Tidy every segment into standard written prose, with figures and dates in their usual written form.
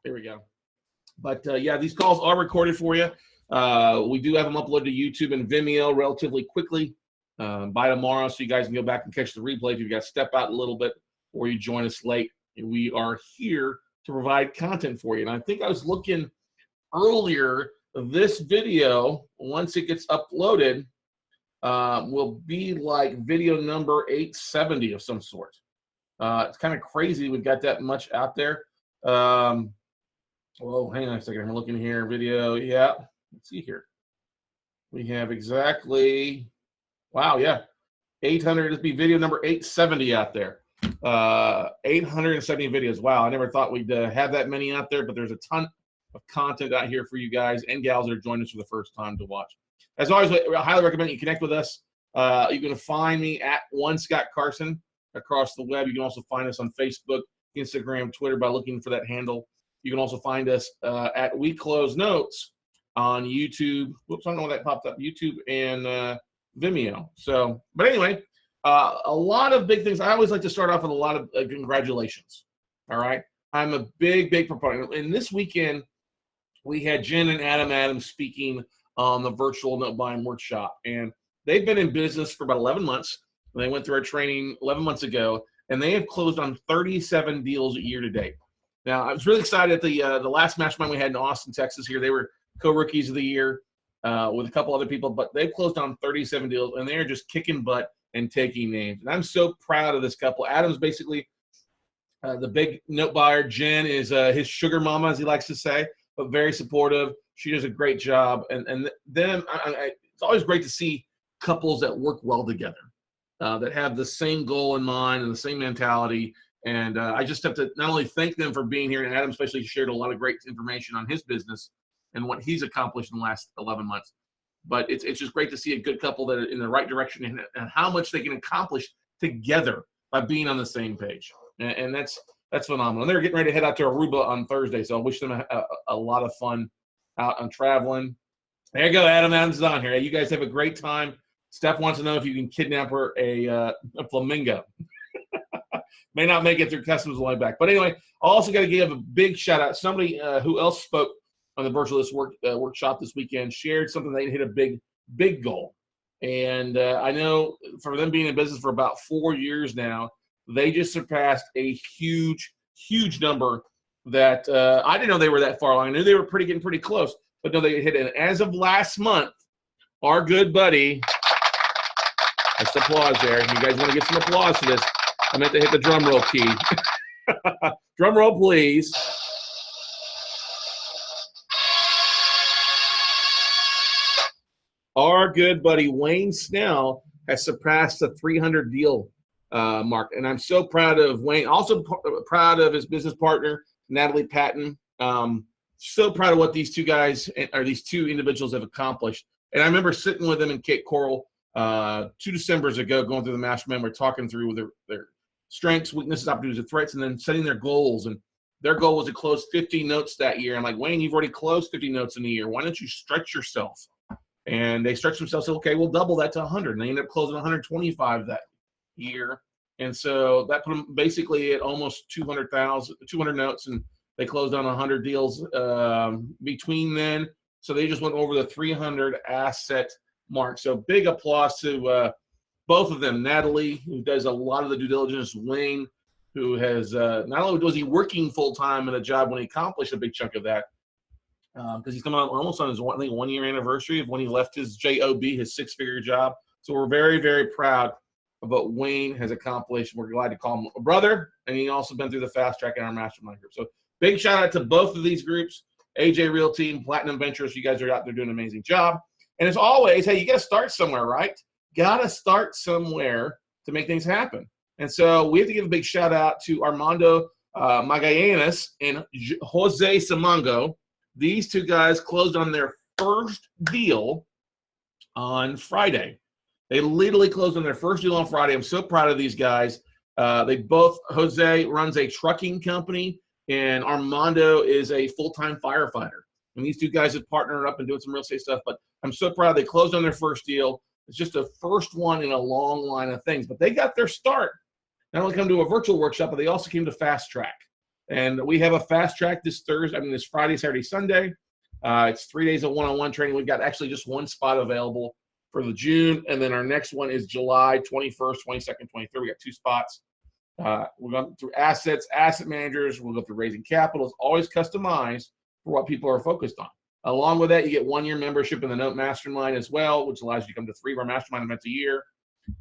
There we go. But yeah, these calls are recorded for you. We do have them uploaded to YouTube and Vimeo relatively quickly by tomorrow, so you guys can go back and catch the replay if you've got to step out a little bit or you join us late. We are here to provide content for you. And I think I was looking earlier, this video, once it gets uploaded, will be like video number 870 of some sort. It's kind of crazy we've got that much out there. Well, hang on a second. I'm looking here. Video, yeah. Let's see here. We have exactly, wow, yeah. 800, this be video number 870 out there. 870 videos. Wow, I never thought we'd have that many out there, but there's a ton of content out here for you guys and gals that are joining us for the first time to watch. As always, I highly recommend you connect with us. You can find me at one Scott Carson across the web. You can also find us on Facebook, Instagram, Twitter by looking for that handle. You can also find us at We Close Notes on YouTube. Whoops, I don't know what that popped up. YouTube and Vimeo. So, but anyway, a lot of big things. I always like to start off with a lot of congratulations. All right. I'm a big proponent. And this weekend, we had Jen and Adam Adams speaking on the virtual note buying workshop. And they've been in business for about 11 months. They went through our training 11 months ago, and they have closed on 37 deals year to date. Now, I was really excited at the last mastermind we had in Austin, Texas here. They were co-rookies of the year with a couple other people, but they've closed on 37 deals, and they're just kicking butt and taking names. And I'm so proud of this couple. Adam's basically the big note buyer. Jen is his sugar mama, as he likes to say, but very supportive. She does a great job. And then it's always great to see couples that work well together, that have the same goal in mind and the same mentality. And I just have to not only thank them for being here, and Adam especially shared a lot of great information on his business and what he's accomplished in the last 11 months. But it's just great to see a good couple that are in the right direction and how much they can accomplish together by being on the same page. And that's phenomenal. And they're getting ready to head out to Aruba on Thursday, so I wish them a lot of fun out on traveling. There you go, Adam. Adams is on here. You guys have a great time. Steph wants to know if you can kidnap her a flamingo. May not make it through customs on the way back. But anyway, I also got to give a big shout out. Somebody who else spoke on the Virtualist workshop this weekend shared something. They hit a big goal. And I know for them being in business for about 4 years now, they just surpassed a huge number that I didn't know they were that far along. I knew they were getting pretty close, but no, they hit it. As of last month, our good buddy, that's applause there. You guys want to get some applause for this? I meant to hit the drum roll key. Drum roll, please. Our good buddy Wayne Snell has surpassed the 300 deal mark, and I'm so proud of Wayne. Also proud of his business partner Natalie Patton. So proud of what these two guys or these two individuals have accomplished. And I remember sitting with them in Cape Coral 2 Decembers ago, going through the mastermind. We're talking through their strengths, weaknesses, opportunities, and threats, and then setting their goals. And their goal was to close 50 notes that year. I'm like, Wayne, you've already closed 50 notes in a year. Why don't you stretch yourself? And they stretched themselves, said, okay, we'll double that to 100. And they ended up closing 125 that year. And so that put them basically at almost 200 notes, and they closed on 100 deals between then. So they just went over the 300 asset mark. So big applause to both of them. Natalie, who does a lot of the due diligence. Wayne, who has not only was he working full-time in a job when he accomplished a big chunk of that, because he's coming out almost on his 1-year anniversary of when he left his job, his 6-figure job. So we're very proud of what Wayne has accomplished. We're glad to call him a brother, and he also been through the fast track in our mastermind group. So big shout out to both of these groups, AJ Realty and Platinum Ventures. You guys are out there doing an amazing job. And as always, hey, you got to start somewhere, right? Got to start somewhere to make things happen. And so we have to give a big shout out to Armando Magallanes and Jose Simango. These two guys closed on their first deal on Friday. They literally closed on their first deal on Friday. I'm so proud of these guys. Jose runs a trucking company, and Armando is a full-time firefighter. And these two guys have partnered up and doing some real estate stuff, but I'm so proud they closed on their first deal. It's just the first one in a long line of things, but they got their start. Not only come to a virtual workshop, but they also came to Fast Track. And we have a fast track this Friday, Saturday, Sunday. It's 3 days of one-on-one training. We've got actually just one spot available for the June, and then our next one is July 21st, 22nd, 23rd. We got 2 spots. We're going through assets, asset managers. We'll go through raising capital. It's always customized for what people are focused on. Along with that, you get 1-year membership in the Note Mastermind as well, which allows you to come to 3 of our mastermind events a year.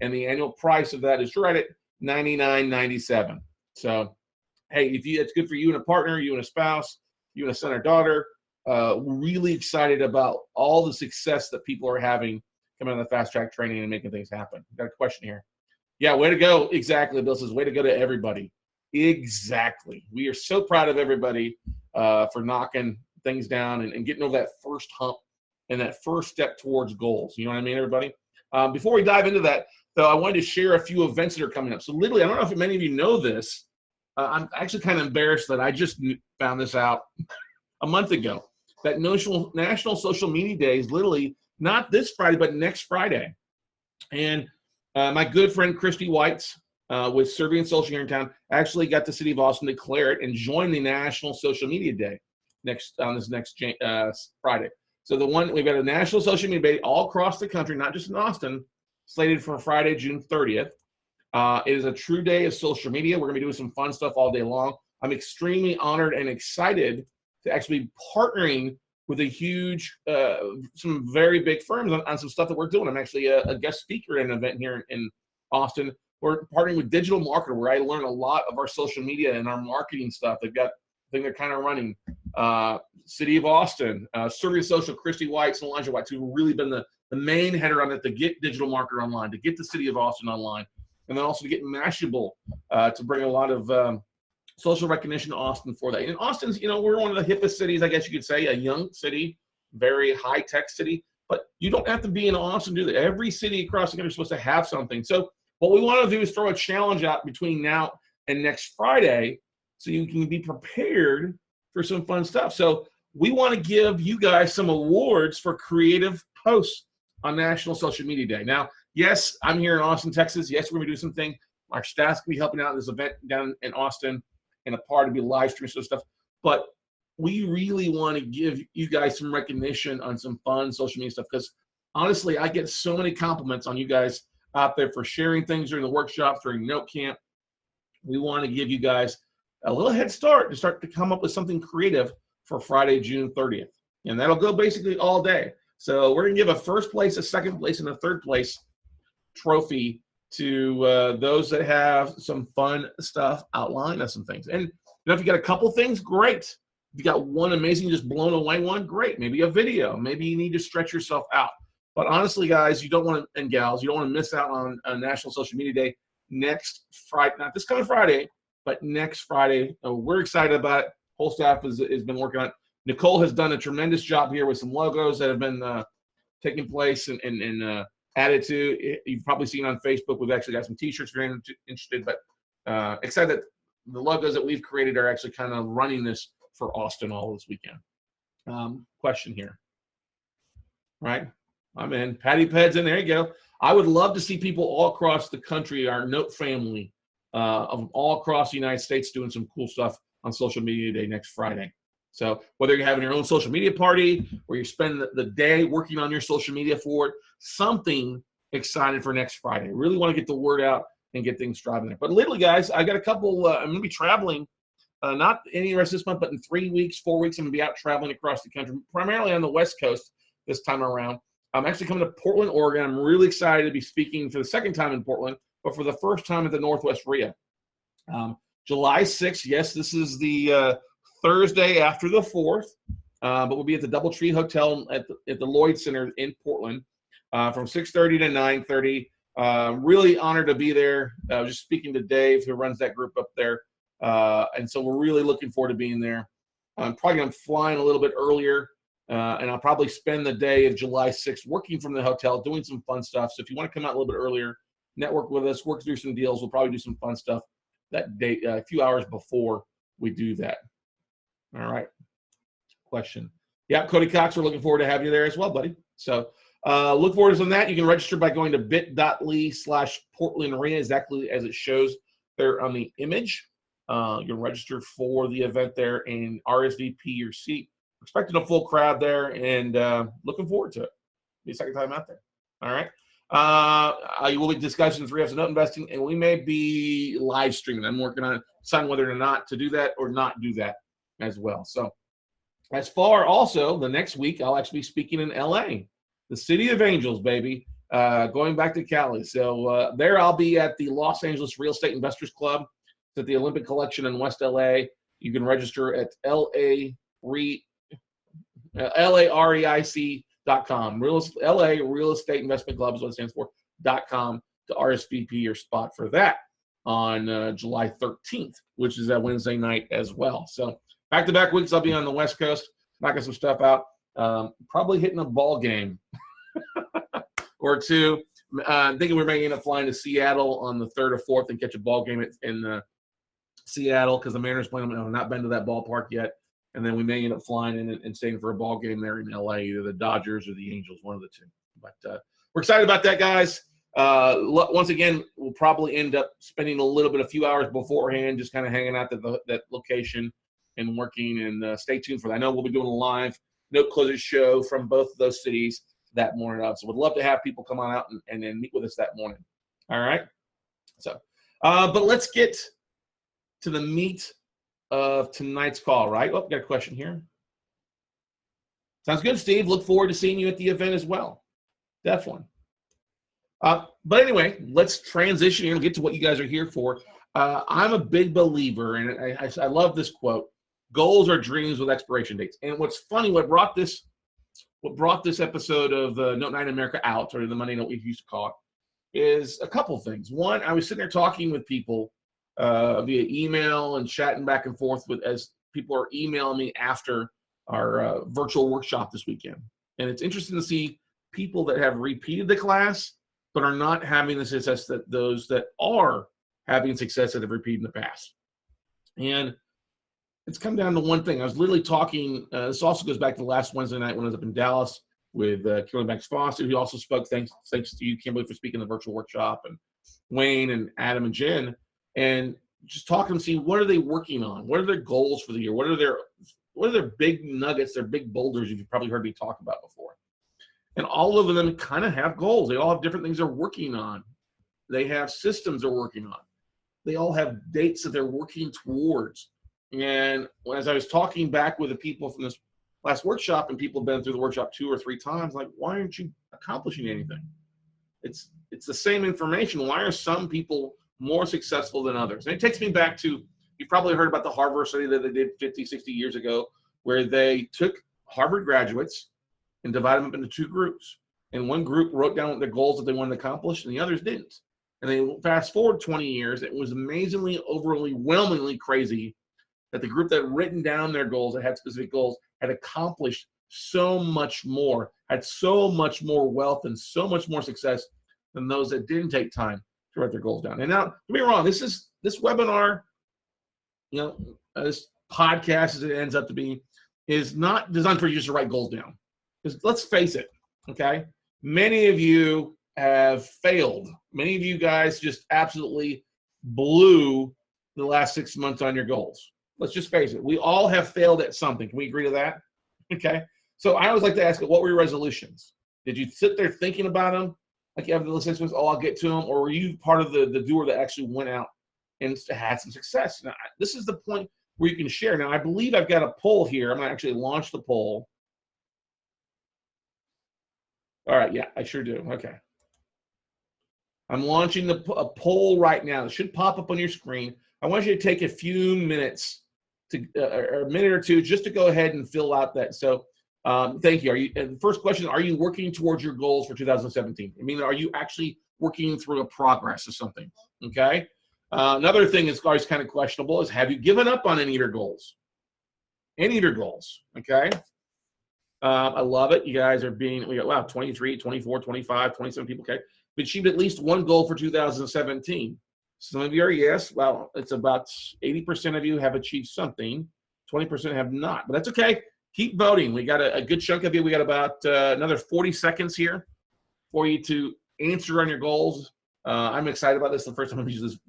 And the annual price of that is right at $99.97. So, hey, it's good for you and a partner, you and a spouse, you and a son or daughter. We're really excited about all the success that people are having coming on the fast track training and making things happen. Got a question here. Yeah, way to go. Exactly. Bill says, way to go to everybody. Exactly. We are so proud of everybody for knocking things down and getting over that first hump and that first step towards goals. You know what I mean, everybody? Before we dive into that, though, I wanted to share a few events that are coming up. So literally, I don't know if many of you know this. I'm actually kind of embarrassed that I just found this out a month ago. That National Social Media Day is literally not this Friday, but next Friday. And my good friend Christy Whites with Servian Social here in town actually got the city of Austin to declare it and join the National Social Media Day on this next Friday. So we've got a National Social Media Day all across the country, not just in Austin, slated for Friday, June 30th. It is a true day of social media. We're going to be doing some fun stuff all day long. I'm extremely honored and excited to actually be partnering with a huge, some very big firms on some stuff that we're doing. I'm actually a guest speaker at an event here in Austin. We're partnering with Digital Marketer, where I learn a lot of our social media and our marketing stuff. They've got, I think they're kind of running City of Austin, Serving Social, Christy Whites, and Elijah Whites, who've really been the main header on it to get Digital Marketer online, to get the City of Austin online, and then also to get Mashable to bring a lot of social recognition to Austin for that. And Austin's, we're one of the hippest cities, I guess you could say, a young city, very high-tech city, but you don't have to be in Austin to do that. Every city across the country is supposed to have something. So what we want to do is throw a challenge out between now and next Friday so you can be prepared for some fun stuff. So we want to give you guys some awards for creative posts on National Social Media Day. Now, yes, I'm here in Austin, Texas. Yes, we're going to do something. Our staff's going to be helping out at this event down in Austin, and a part to be live streaming some stuff. But we really want to give you guys some recognition on some fun social media stuff, because honestly, I get so many compliments on you guys out there for sharing things during the workshops, during Note Camp. We want to give you guys a little head start to come up with something creative for Friday, June 30th. And that'll go basically all day. So we're going to give a first place, a second place, and a third place trophy to those that have some fun stuff outlined of some things. And if you got a couple things, great. If you got one amazing, just blown away one, great. Maybe a video. Maybe you need to stretch yourself out. But honestly, guys, you don't want to, and gals, you don't want to miss out on National Social Media Day next Friday, not this coming Friday, but next Friday. We're excited about it. Whole staff has been working on it. Nicole has done a tremendous job here with some logos that have been taking place and added to. You've probably seen on Facebook, we've actually got some t-shirts if you're interested, but excited that the logos that we've created are actually kind of running this for Austin all this weekend. Question here. Right? I'm in. Patty Peds in. There you go. I would love to see people all across the country, our Note family, of all across the United States doing some cool stuff on Social Media Day next Friday. So whether you're having your own social media party or you spend the day working on your social media for it, something excited for next Friday. Really want to get the word out and get things driving there. But literally, guys, I got a couple, I'm going to be traveling, not any rest of this month, but in 3 weeks, 4 weeks, I'm going to be out traveling across the country, primarily on the West Coast this time around. I'm actually coming to Portland, Oregon. I'm really excited to be speaking for the second time in Portland, but for the first time at the Northwest RIA. July 6th, yes, this is the Thursday after the 4th, but we'll be at the DoubleTree Hotel at the Lloyd Center in Portland from 6:30 to 9:30. Really honored to be there. I was just speaking to Dave, who runs that group up there, and so we're really looking forward to being there. I'm probably going to fly in a little bit earlier, and I'll probably spend the day of July 6th working from the hotel, doing some fun stuff. So if you want to come out a little bit earlier, network with us, work through some deals, we'll probably do some fun stuff that day, a few hours before we do that. All right. Question. Yeah, Cody Cox, we're looking forward to having you there as well, buddy. So look forward to some of that. You can register by going to bit.ly/PortlandRIA, exactly as it shows there on the image. You can register for the event there and RSVP your seat. Expecting a full crowd there, and looking forward to it. Be a second time out there. All right. You will be discussing 3 F's of note investing, and we may be live streaming. I'm working on deciding whether or not to do that or not do that as well. So, as far also the next week, I'll actually be speaking in LA, the City of Angels, baby. Going back to Cali. So there I'll be at the Los Angeles Real Estate Investors Club. It's at the Olympic Collection in West LA. You can register at LAREIC.com. LA Real Estate Investment Club is what it stands for, .com to RSVP your spot for that on July 13th, which is that Wednesday night as well. So back-to-back weeks, I'll be on the West Coast, knocking some stuff out. Probably hitting a ball game or two. I'm thinking we may end up flying to Seattle on the 3rd or 4th and catch a ball game in Seattle because the Mariners playing them. I've not been to that ballpark yet. And then we may end up flying in and staying for a ball game there in LA, either the Dodgers or the Angels, one of the two. But we're excited about that, guys. Once again, we'll probably end up spending a few hours beforehand, just kind of hanging out at that location and working. And stay tuned for that. I know we'll be doing a live note closer show from both of those cities that morning up. So we'd love to have people come on out and meet with us that morning. All right. So, but let's get to the meat of tonight's call, right? Oh, got a question here. Sounds good, Steve. Look forward to seeing you at the event as well. Definitely. But anyway, let's transition here and get to what you guys are here for. I'm a big believer, and I love this quote: "Goals are dreams with expiration dates." And what's funny, what brought this episode of Note 9 America out, or the Monday Note we used to call it, is a couple things. One, I was sitting there talking with people via email and chatting back and forth as people are emailing me after our virtual workshop this weekend. And it's interesting to see people that have repeated the class but are not having the success that those that are having success that have repeated in the past. And it's come down to one thing. I was literally talking, this also goes back to last Wednesday night when I was up in Dallas with Kimberly Banks Foster, who also spoke. Thanks to you, Kimberly, for speaking in the virtual workshop, and Wayne and Adam and Jen. And just talking to see what are they working on? What are their goals for the year? What are their big nuggets, their big boulders you've probably heard me talk about before? And all of them kind of have goals. They all have different things they're working on. They have systems they're working on. They all have dates that they're working towards. And as I was talking back with the people from this last workshop, and people have been through the workshop 2 or 3 times, like, why aren't you accomplishing anything? It's the same information. Why are some people more successful than others? And it takes me back to, you've probably heard about the Harvard study that they did 50, 60 years ago, where they took Harvard graduates and divided them up into 2 groups. And one group wrote down their goals that they wanted to accomplish, and the others didn't. And they fast forward 20 years, it was amazingly, overwhelmingly crazy that the group that had written down their goals, that had specific goals, had accomplished so much more, had so much more wealth and so much more success than those that didn't take time to write their goals down. And now, don't be wrong, this webinar, this podcast as it ends up to be, is not designed for you just to write goals down. Because let's face it, okay? Many of you have failed. Many of you guys just absolutely blew the last 6 months on your goals. Let's just face it. We all have failed at something. Can we agree to that? Okay. So I always like to ask, what were your resolutions? Did you sit there thinking about them? Like you have the 6 months, I'll get to them. Or were you part of the doer that actually went out and had some success? Now, this is the point where you can share. Now, I believe I've got a poll here. I'm going to actually launch the poll. All right. Yeah, I sure do. Okay. I'm launching a poll right now. It should pop up on your screen. I want you to take a few minutes, or a minute or two, just to go ahead and fill out that. So thank you. And the first question, are you working towards your goals for 2017? I mean, are you actually working through a progress of something? Okay. Another thing that's always kind of questionable is, have you given up on any of your goals? Any of your goals. Okay. I love it. You guys are we got, wow, 23, 24, 25, 27 people. Okay. We achieved at least one goal for 2017. Some of you are yes. Well, it's about 80% of you have achieved something. 20% have not. But that's okay. Keep voting. We got a good chunk of you. We got about another 40 seconds here for you to answer on your goals. I'm excited about this. The first time I've used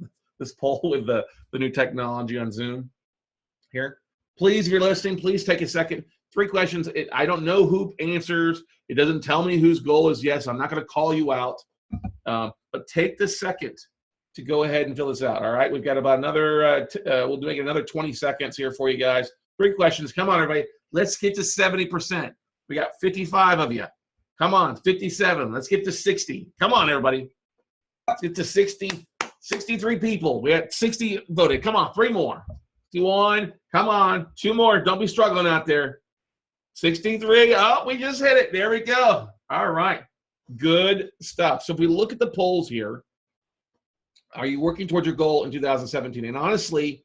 this poll with the new technology on Zoom here. Please, if you're listening, please take a second. 3 questions. I don't know who answers. It doesn't tell me whose goal is yes. I'm not going to call you out. But take the second to go ahead and fill this out. All right. We've got about another, we'll make another 20 seconds here for you guys. 3 questions. Come on, everybody. Let's get to 70%. We got 55 of you. Come on, 57. Let's get to 60. Come on, everybody. Let's get to 60. 63 people. We had 60 voted. Come on, 3 more. 51. Come on, 2 more. Don't be struggling out there. 63. Oh, we just hit it. There we go. All right. Good stuff. So if we look at the polls here, are you working towards your goal in 2017? And honestly,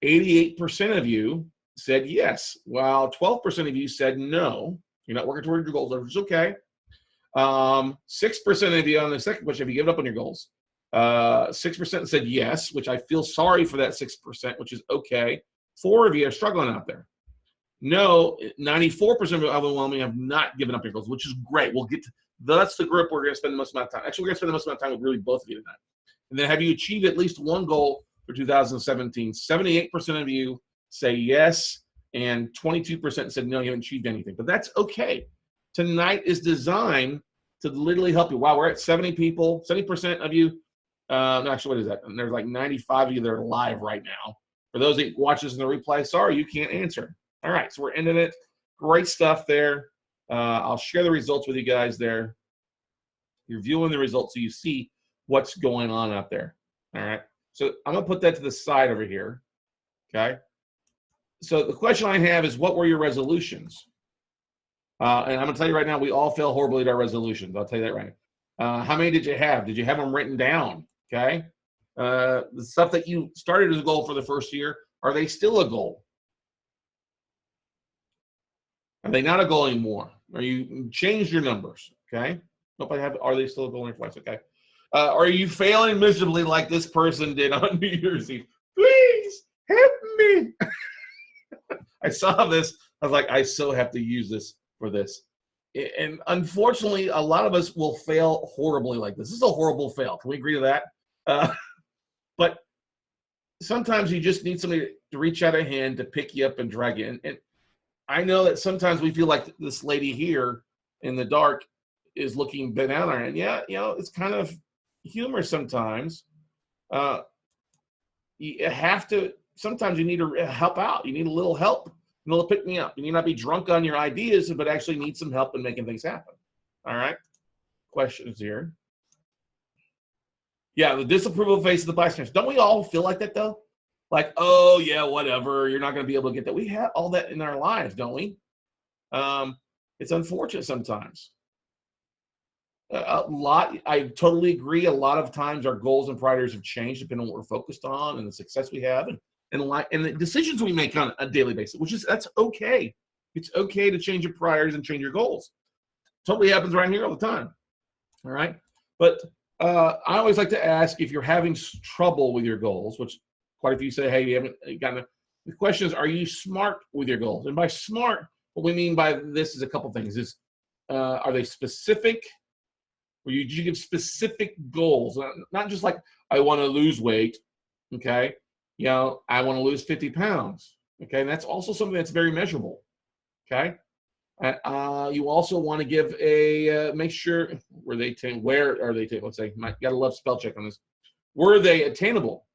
88% of you said yes, while 12% of you said no. You're not working towards your goals, which is okay. 6% of you on the second question, have you given up on your goals? 6% said yes, which I feel sorry for that 6%, which is okay. 4 of you are struggling out there. No, 94% of overwhelming have not given up your goals, which is great. We'll get to, that's the group we're going to spend the most amount of time. Actually, we're going to spend the most amount of time with really both of you tonight. And then have you achieved at least one goal for 2017? 78% of you say yes, and 22% said no, you haven't achieved anything. But that's okay. Tonight is designed to literally help you. Wow, we're at 70 people, 70% of you. Actually, what is that? And there's like 95 of you that are live right now. For those that watch this in the replay, sorry, you can't answer. All right, so we're ending it. Great stuff there. I'll share the results with you guys there. You're viewing the results so you see what's going on out there. All right, so I'm going to put that to the side over here. Okay, so the question I have is, what were your resolutions? And I'm going to tell you right now, we all fail horribly at our resolutions. I'll tell you that right now. How many did you have? Did you have them written down? Okay, the stuff that you started as a goal for the first year, are they still a goal? Are they not a goal anymore? Or you changed your numbers? Okay. Nope, I have. Are they still a goal in your life? Okay. Are you failing miserably like this person did on New Year's Eve? Please help me. I saw this. I was like, I so have to use this for this. And unfortunately, a lot of us will fail horribly like this. This is a horrible fail. Can we agree to that? But sometimes you just need somebody to reach out a hand to pick you up and drag you. And I know that sometimes we feel like this lady here in the dark is looking bent out on her. And yeah, you know, it's kind of humorous sometimes. You have to, sometimes you need to help out. You need a little help, a little pick me up. You need not be drunk on your ideas, but actually need some help in making things happen. All right. Questions here. Yeah, the disapproval face of the bystanders. Don't we all feel like that though? Like, oh yeah, whatever. You're not going to be able to get that. We have all that in our lives, don't we? It's unfortunate sometimes. I totally agree. A lot of times our goals and priorities have changed depending on what we're focused on and the success we have and the decisions we make on a daily basis, that's okay. It's okay to change your priorities and change your goals. Totally happens right here all the time. All right. But I always like to ask if you're having trouble with your goals, which quite a few say, hey, you haven't gotten it. The question is, are you smart with your goals? And by smart, what we mean by this is a couple things. Are they specific? Or did you give specific goals? Not just like, I want to lose weight, okay? You know, I want to lose 50 pounds, okay? And that's also something that's very measurable, okay? You also want to give make sure, where are they, let's say, got to love spell check on this. Were they attainable?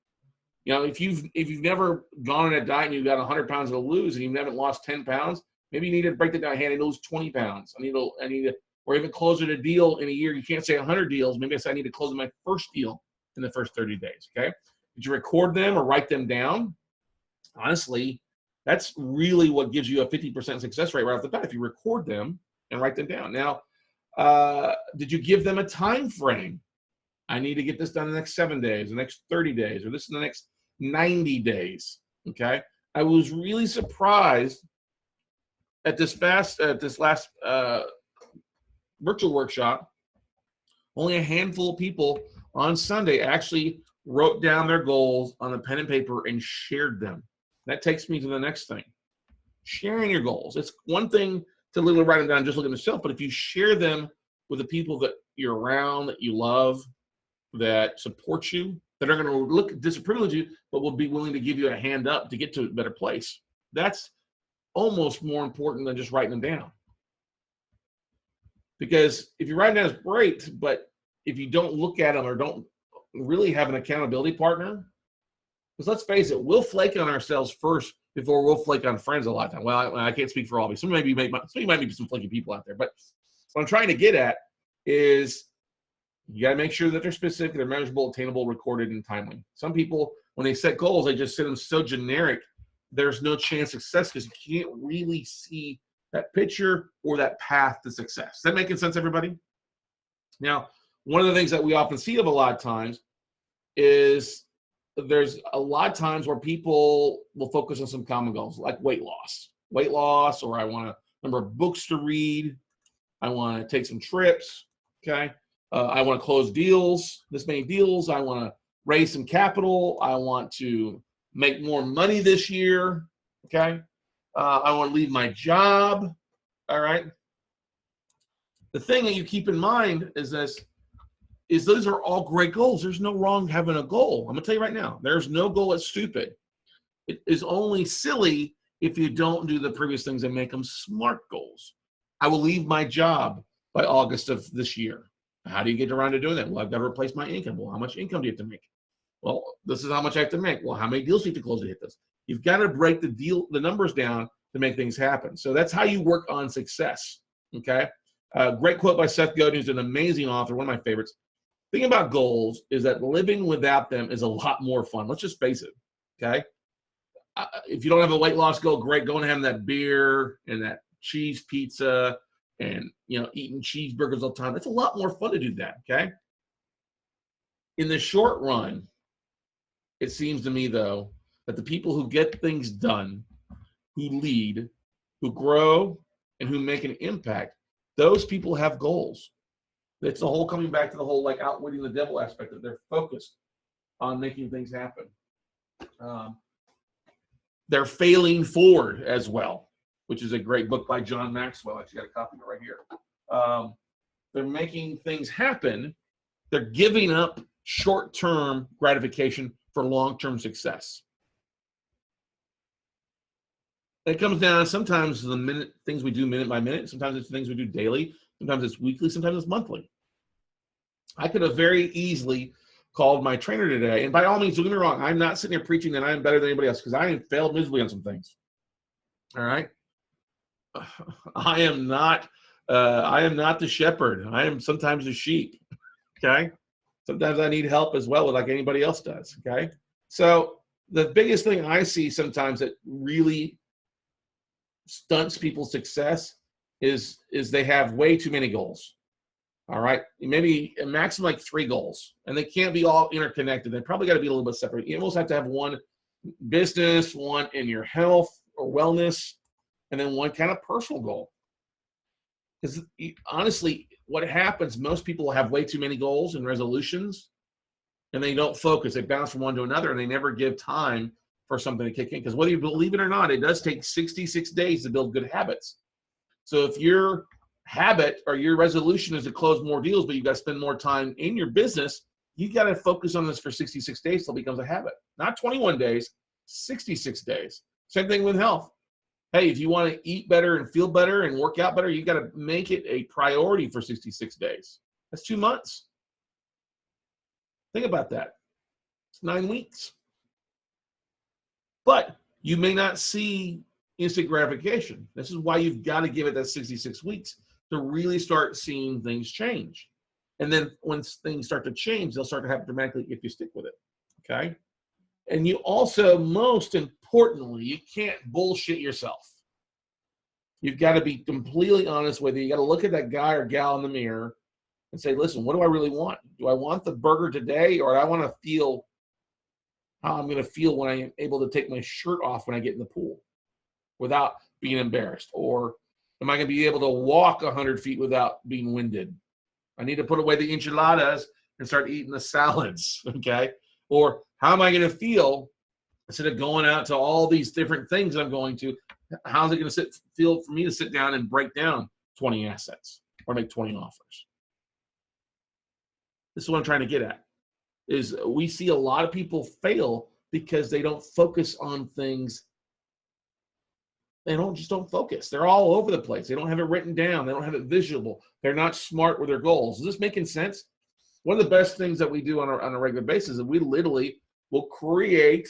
You know, if you've never gone on a diet and you've got 100 pounds to lose and you haven't lost 10 pounds, maybe you need to break that down. Hey, I need to lose 20 pounds. I need to, or even closing a deal in a year. You can't say 100 deals. Maybe I say I need to close my first deal in the first 30 days, okay? Did you record them or write them down? Honestly, that's really what gives you a 50% success rate right off the bat if you record them and write them down. Now, did you give them a time frame? I need to get this done in the next 7 days, the next 30 days, or this in the next 90 days, okay? I was really surprised at this last virtual workshop. Only a handful of people on Sunday actually wrote down their goals on a pen and paper and shared them. That takes me to the next thing. Sharing your goals. It's one thing to literally write them down and just look at yourself, but if you share them with the people that you're around, that you love, that support you, that are going to look disapprove of you, but will be willing to give you a hand up to get to a better place. That's almost more important than just writing them down. Because if you write them down, it's great, but if you don't look at them or don't really have an accountability partner, because let's face it, we'll flake on ourselves first before we'll flake on friends a lot of time. Well, I can't speak for all of you. Some might be some flaky people out there, but what I'm trying to get at is you got to make sure that they're specific, they're measurable, attainable, recorded, and timely. Some people, when they set goals, they just set them so generic, there's no chance of success because you can't really see that picture or that path to success. Is that making sense, everybody? Now, one of the things that we often see of a lot of times is there's a lot of times where people will focus on some common goals like weight loss, or I want a number of books to read. I want to take some trips. Okay. I want to close deals, this many deals. I want to raise some capital. I want to make more money this year. Okay. I want to leave my job. All right. The thing that you keep in mind is those are all great goals. There's no wrong having a goal. I'm gonna tell you right now, there's no goal that's stupid. It is only silly if you don't do the previous things and make them smart goals. I will leave my job by August of this year. How do you get around to doing that? Well, I've got to replace my income. Well, how much income do you have to make? Well, this is how much I have to make. Well, how many deals do you have to close to hit this? You've got to break the numbers down to make things happen. So that's how you work on success. Okay. Great quote by Seth Godin, who's an amazing author, one of my favorites. The thing about goals is that living without them is a lot more fun. Let's just face it. Okay. If you don't have a weight loss goal, great. Go and have that beer and that cheese pizza and, eating cheeseburgers all the time. It's a lot more fun to do that. Okay. In the short run, it seems to me, though, that the people who get things done, who lead, who grow, and who make an impact, those people have goals. It's the whole coming back to the whole like outwitting the devil aspect that they're focused on making things happen. They're failing forward as well, which is a great book by John Maxwell. I actually got a copy of it right here. They're making things happen. They're giving up short-term gratification for long-term success. It comes down sometimes to the things we do minute by minute. Sometimes it's things we do daily. Sometimes it's weekly. Sometimes it's monthly. I could have very easily called my trainer today. And by all means, don't get me wrong. I'm not sitting here preaching that I'm better than anybody else because I have failed miserably on some things. All right. I am not the shepherd. I am sometimes the sheep. Okay. Sometimes I need help as well, like anybody else does. Okay. So the biggest thing I see sometimes that really stunts people's success is they have way too many goals. All right. Maybe a maximum like 3 goals, and they can't be all interconnected. They probably got to be a little bit separate. You almost have to have one business, one in your health or wellness, and then one kind of personal goal. Because honestly, what happens, most people have way too many goals and resolutions, and they don't focus. They bounce from one to another, and they never give time for something to kick in. Because whether you believe it or not, it does take 66 days to build good habits. So if your habit or your resolution is to close more deals, but you've got to spend more time in your business, you got to focus on this for 66 days till it becomes a habit. Not 21 days, 66 days. Same thing with health. Hey, if you want to eat better and feel better and work out better, you got to make it a priority for 66 days. That's 2 months. Think about that. It's 9 weeks. But you may not see instant gratification. This is why you've got to give it that 66 weeks to really start seeing things change. And then once things start to change, they'll start to happen dramatically if you stick with it. Okay? And you also, most importantly, you can't bullshit yourself. You've got to be completely honest with you. You got to look at that guy or gal in the mirror and say, listen, what do I really want? Do I want the burger today, or do I want to feel how I'm going to feel when I am able to take my shirt off when I get in the pool without being embarrassed? Or am I going to be able to walk 100 feet without being winded? I need to put away the enchiladas and start eating the salads, okay? Or how am I going to feel instead of going out to all these different things I'm going to? How's it going to feel for me to sit down and break down 20 assets or make 20 offers? This is what I'm trying to get at. is we see a lot of people fail because they don't focus on things. They don't focus. They're all over the place. They don't have it written down. They don't have it visual. They're not smart with their goals. Is this making sense? One of the best things that we do on a regular basis is we literally will create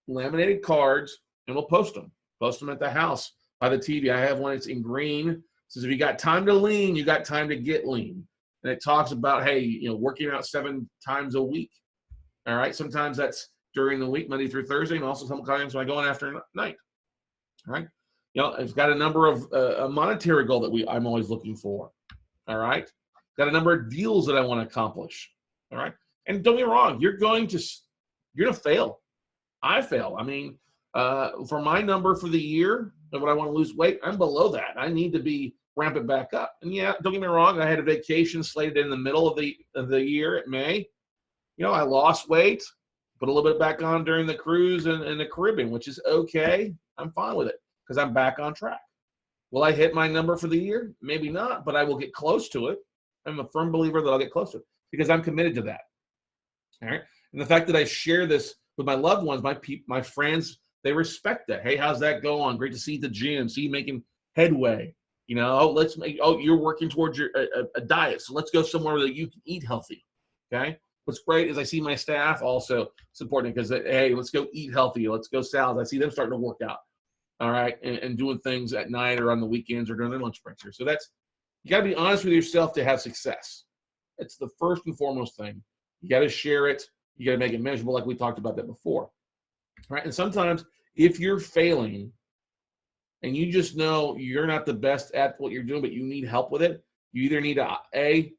laminated cards and we'll post them. Post them at the house by the TV. I have one that's in green. It says, if you got time to lean, you got time to get lean. And it talks about, hey, working out 7 times a week. All right. Sometimes that's during the week, Monday through Thursday, and also sometimes when I go on after night. All right. It's got a number of a monetary goal that I'm always looking for. All right. Got a number of deals that I want to accomplish. All right. And don't get me wrong, you're going to fail. I fail. I mean, for my number for the year of what I want to lose weight, I'm below that. I need to be ramp it back up. And yeah, don't get me wrong, I had a vacation slated in the middle of the year at May. I lost weight, put a little bit back on during the cruise in the Caribbean, which is okay. I'm fine with it because I'm back on track. Will I hit my number for the year? Maybe not, but I will get close to it. I'm a firm believer that I'll get close to it because I'm committed to that. All right. And the fact that I share this with my loved ones, my friends, they respect that. Hey, how's that going? Great to see you at the gym. See you making headway. You're working towards your a diet. So let's go somewhere that you can eat healthy. Okay. What's great is I see my staff also supporting because, hey, let's go eat healthy. Let's go salads. I see them starting to work out. All right. And doing things at night or on the weekends or during their lunch breaks here. So you got to be honest with yourself to have success. It's the first and foremost thing. You got to share it. You got to make it measurable, like we talked about that before. All right. And sometimes if you're failing and you just know you're not the best at what you're doing, but you need help with it, you either need to,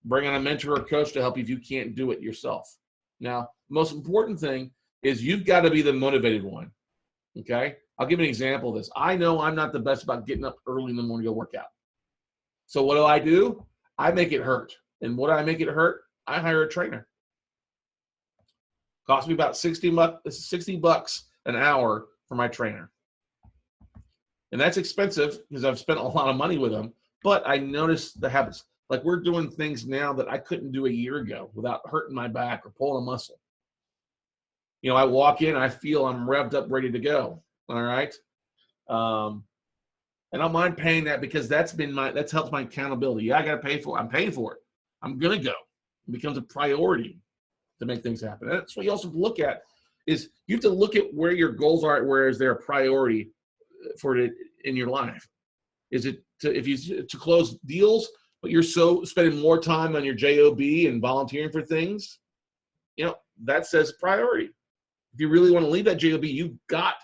bring on a mentor or coach to help you if you can't do it yourself. Now, the most important thing is you've got to be the motivated one. Okay. I'll give you an example of this. I know I'm not the best about getting up early in the morning to go work out. So what do? I make it hurt. And what do I make it hurt? I hire a trainer. Cost me about $60 an hour for my trainer. And that's expensive because I've spent a lot of money with them, but I noticed the habits. Like we're doing things now that I couldn't do a year ago without hurting my back or pulling a muscle. I walk in, I feel I'm revved up, ready to go. All right. And I don't mind paying that because that's helped my accountability. Yeah, I got to pay for it. I'm paying for it. I'm going to go. It becomes a priority to make things happen. And that's what you also look at is you have to look at where your goals are, where is there a priority for it in your life? Is it to close deals, but you're so spending more time on your job and volunteering for things? That says priority. If you really want to leave that job, you've got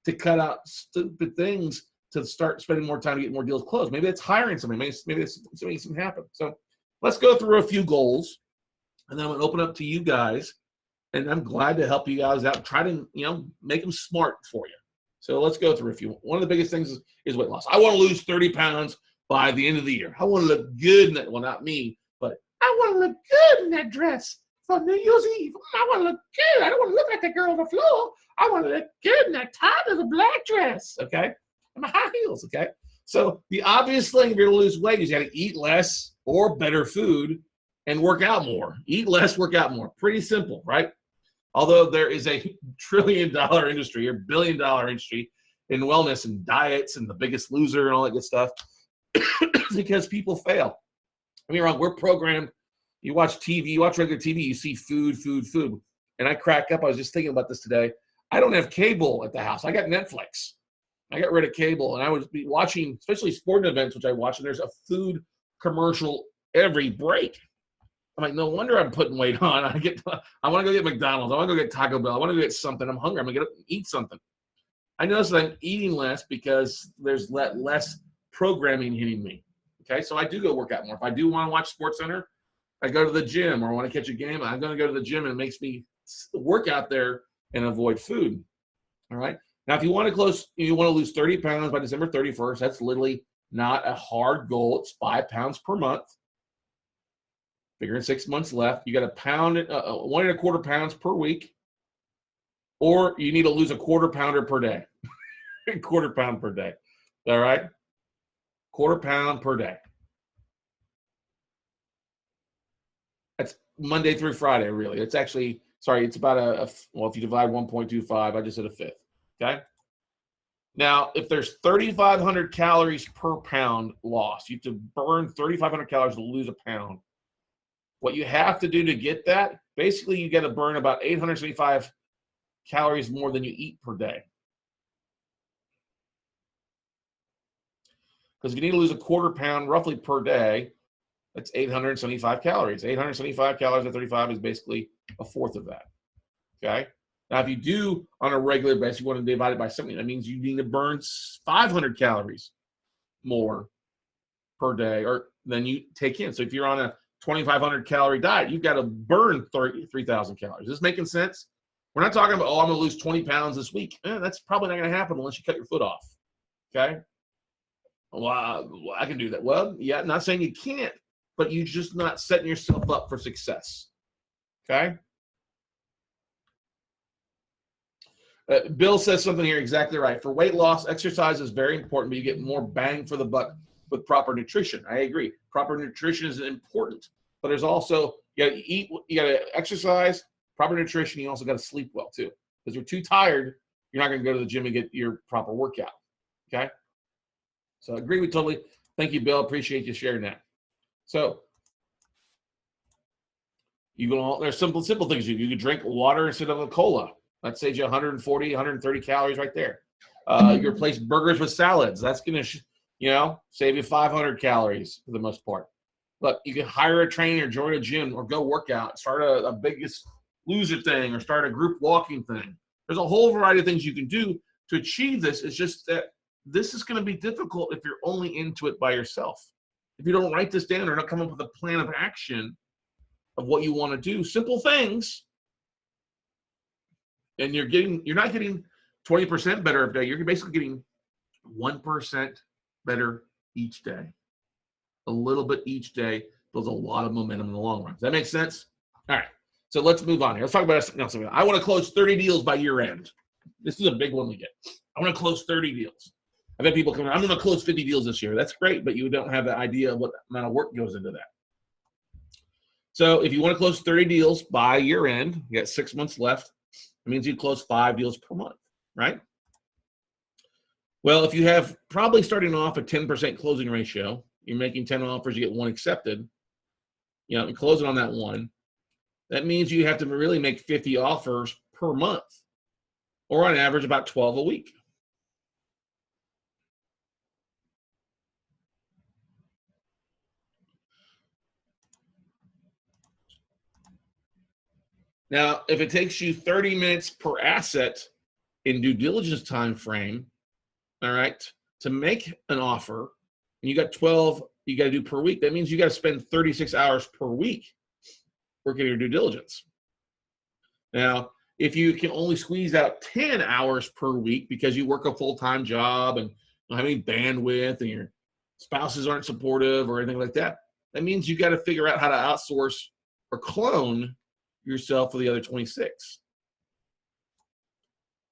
to cut out stupid things to start spending more time to get more deals closed. Maybe it's hiring somebody. Maybe it's making something happen. So let's go through a few goals, and then I'm going to open up to you guys, and I'm glad to help you guys out. Try to make them smart for you. So let's go through a few. One of the biggest things is weight loss. I want to lose 30 pounds by the end of the year. I want to look good in that. Well, not me, but I want to look good in that dress for New Year's Eve. I want to look good. I don't want to look like the girl on the floor. I want to look good in that tight as a black dress. Okay. And my high heels. Okay. So the obvious thing if you're going to lose weight is you got to eat less or better food and work out more. Eat less, work out more. Pretty simple, right? Although there is a $1 trillion industry or $1 billion industry in wellness and diets and the biggest loser and all that good stuff, because people fail. I mean, wrong. We're programmed. You watch TV, you watch regular TV, you see food. And I crack up. I was just thinking about this today. I don't have cable at the house. I got Netflix. I got rid of cable, and I was watching, especially sporting events, which I watch, and there's a food commercial every break. I'm like, no wonder I'm putting weight on. I want to go get McDonald's. I want to go get Taco Bell. I want to go get something. I'm hungry. I'm going to get up and eat something. I notice that I'm eating less because there's less programming hitting me. Okay, so I do go work out more. If I do want to watch SportsCenter, I go to the gym, or I want to catch a game, I'm going to go to the gym, and it makes me work out there and avoid food. All right. Now, if you want to lose 30 pounds by December 31st, that's literally not a hard goal. It's 5 pounds per month. Figuring 6 months left. You got a pound, 1.25 pounds per week, or you need to lose a quarter pounder per day. Quarter pound per day. All right. Quarter pound per day. Monday through Friday, really. It's actually, sorry, it's about well, if you divide 1.25, I just said a fifth, okay? Now, if there's 3,500 calories per pound lost, you have to burn 3,500 calories to lose a pound. What you have to do to get that, basically you got to burn about 875 calories more than you eat per day. Because if you need to lose a quarter pound roughly per day, that's 875 calories. 875 calories at 35 is basically a fourth of that, okay? Now, if you do on a regular basis, you want to divide it by something, that means you need to burn 500 calories more per day or than you take in. So if you're on a 2,500 calorie diet, you've got to burn 3,000 calories. Is this making sense? We're not talking about, oh, I'm going to lose 20 pounds this week. That's probably not going to happen unless you cut your foot off, okay? Well, I can do that. Well, yeah, I'm not saying you can't, but you're just not setting yourself up for success, okay? Bill says something here exactly right. For weight loss, exercise is very important, but you get more bang for the buck with proper nutrition. I agree. Proper nutrition is important, but there's also, you got to eat, you got to exercise, proper nutrition. You also got to sleep well too. Because you're too tired, you're not going to go to the gym and get your proper workout. Okay. So I agree with totally. Thank you, Bill. Appreciate you sharing that. So there's simple things you could drink water instead of a cola. That saves you 140, 130 calories right there. You replace burgers with salads. That's going to, save you 500 calories for the most part. But you can hire a trainer, join a gym, or go work out, start a Biggest Loser thing, or start a group walking thing. There's a whole variety of things you can do to achieve this. It's just that this is going to be difficult if you're only into it by yourself. If you don't write this down or not come up with a plan of action of what you want to do, simple things, and you're not getting 20% better every day. You're basically getting 1% better each day. A little bit each day builds a lot of momentum in the long run. Does that make sense? All right. So let's move on here. Let's talk about something else. I want to close 30 deals by year end. This is a big one we get. I want to close 30 deals. I've had people come, I'm going to close 50 deals this year. That's great, but you don't have the idea of what amount of work goes into that. So if you want to close 30 deals by year end, you got 6 months left. It means you close 5 deals per month, right? Well, if you have probably starting off a 10% closing ratio, you're making 10 offers, you get 1 accepted, and closing on that 1, that means you have to really make 50 offers per month, or on average about 12 a week. Now, if it takes you 30 minutes per asset in due diligence time frame, all right, to make an offer, and you got 12 you got to do per week, that means you got to spend 36 hours per week working your due diligence. Now, if you can only squeeze out 10 hours per week because you work a full-time job and don't have any bandwidth and your spouses aren't supportive or anything like that, that means you got to figure out how to outsource or clone yourself for the other 26.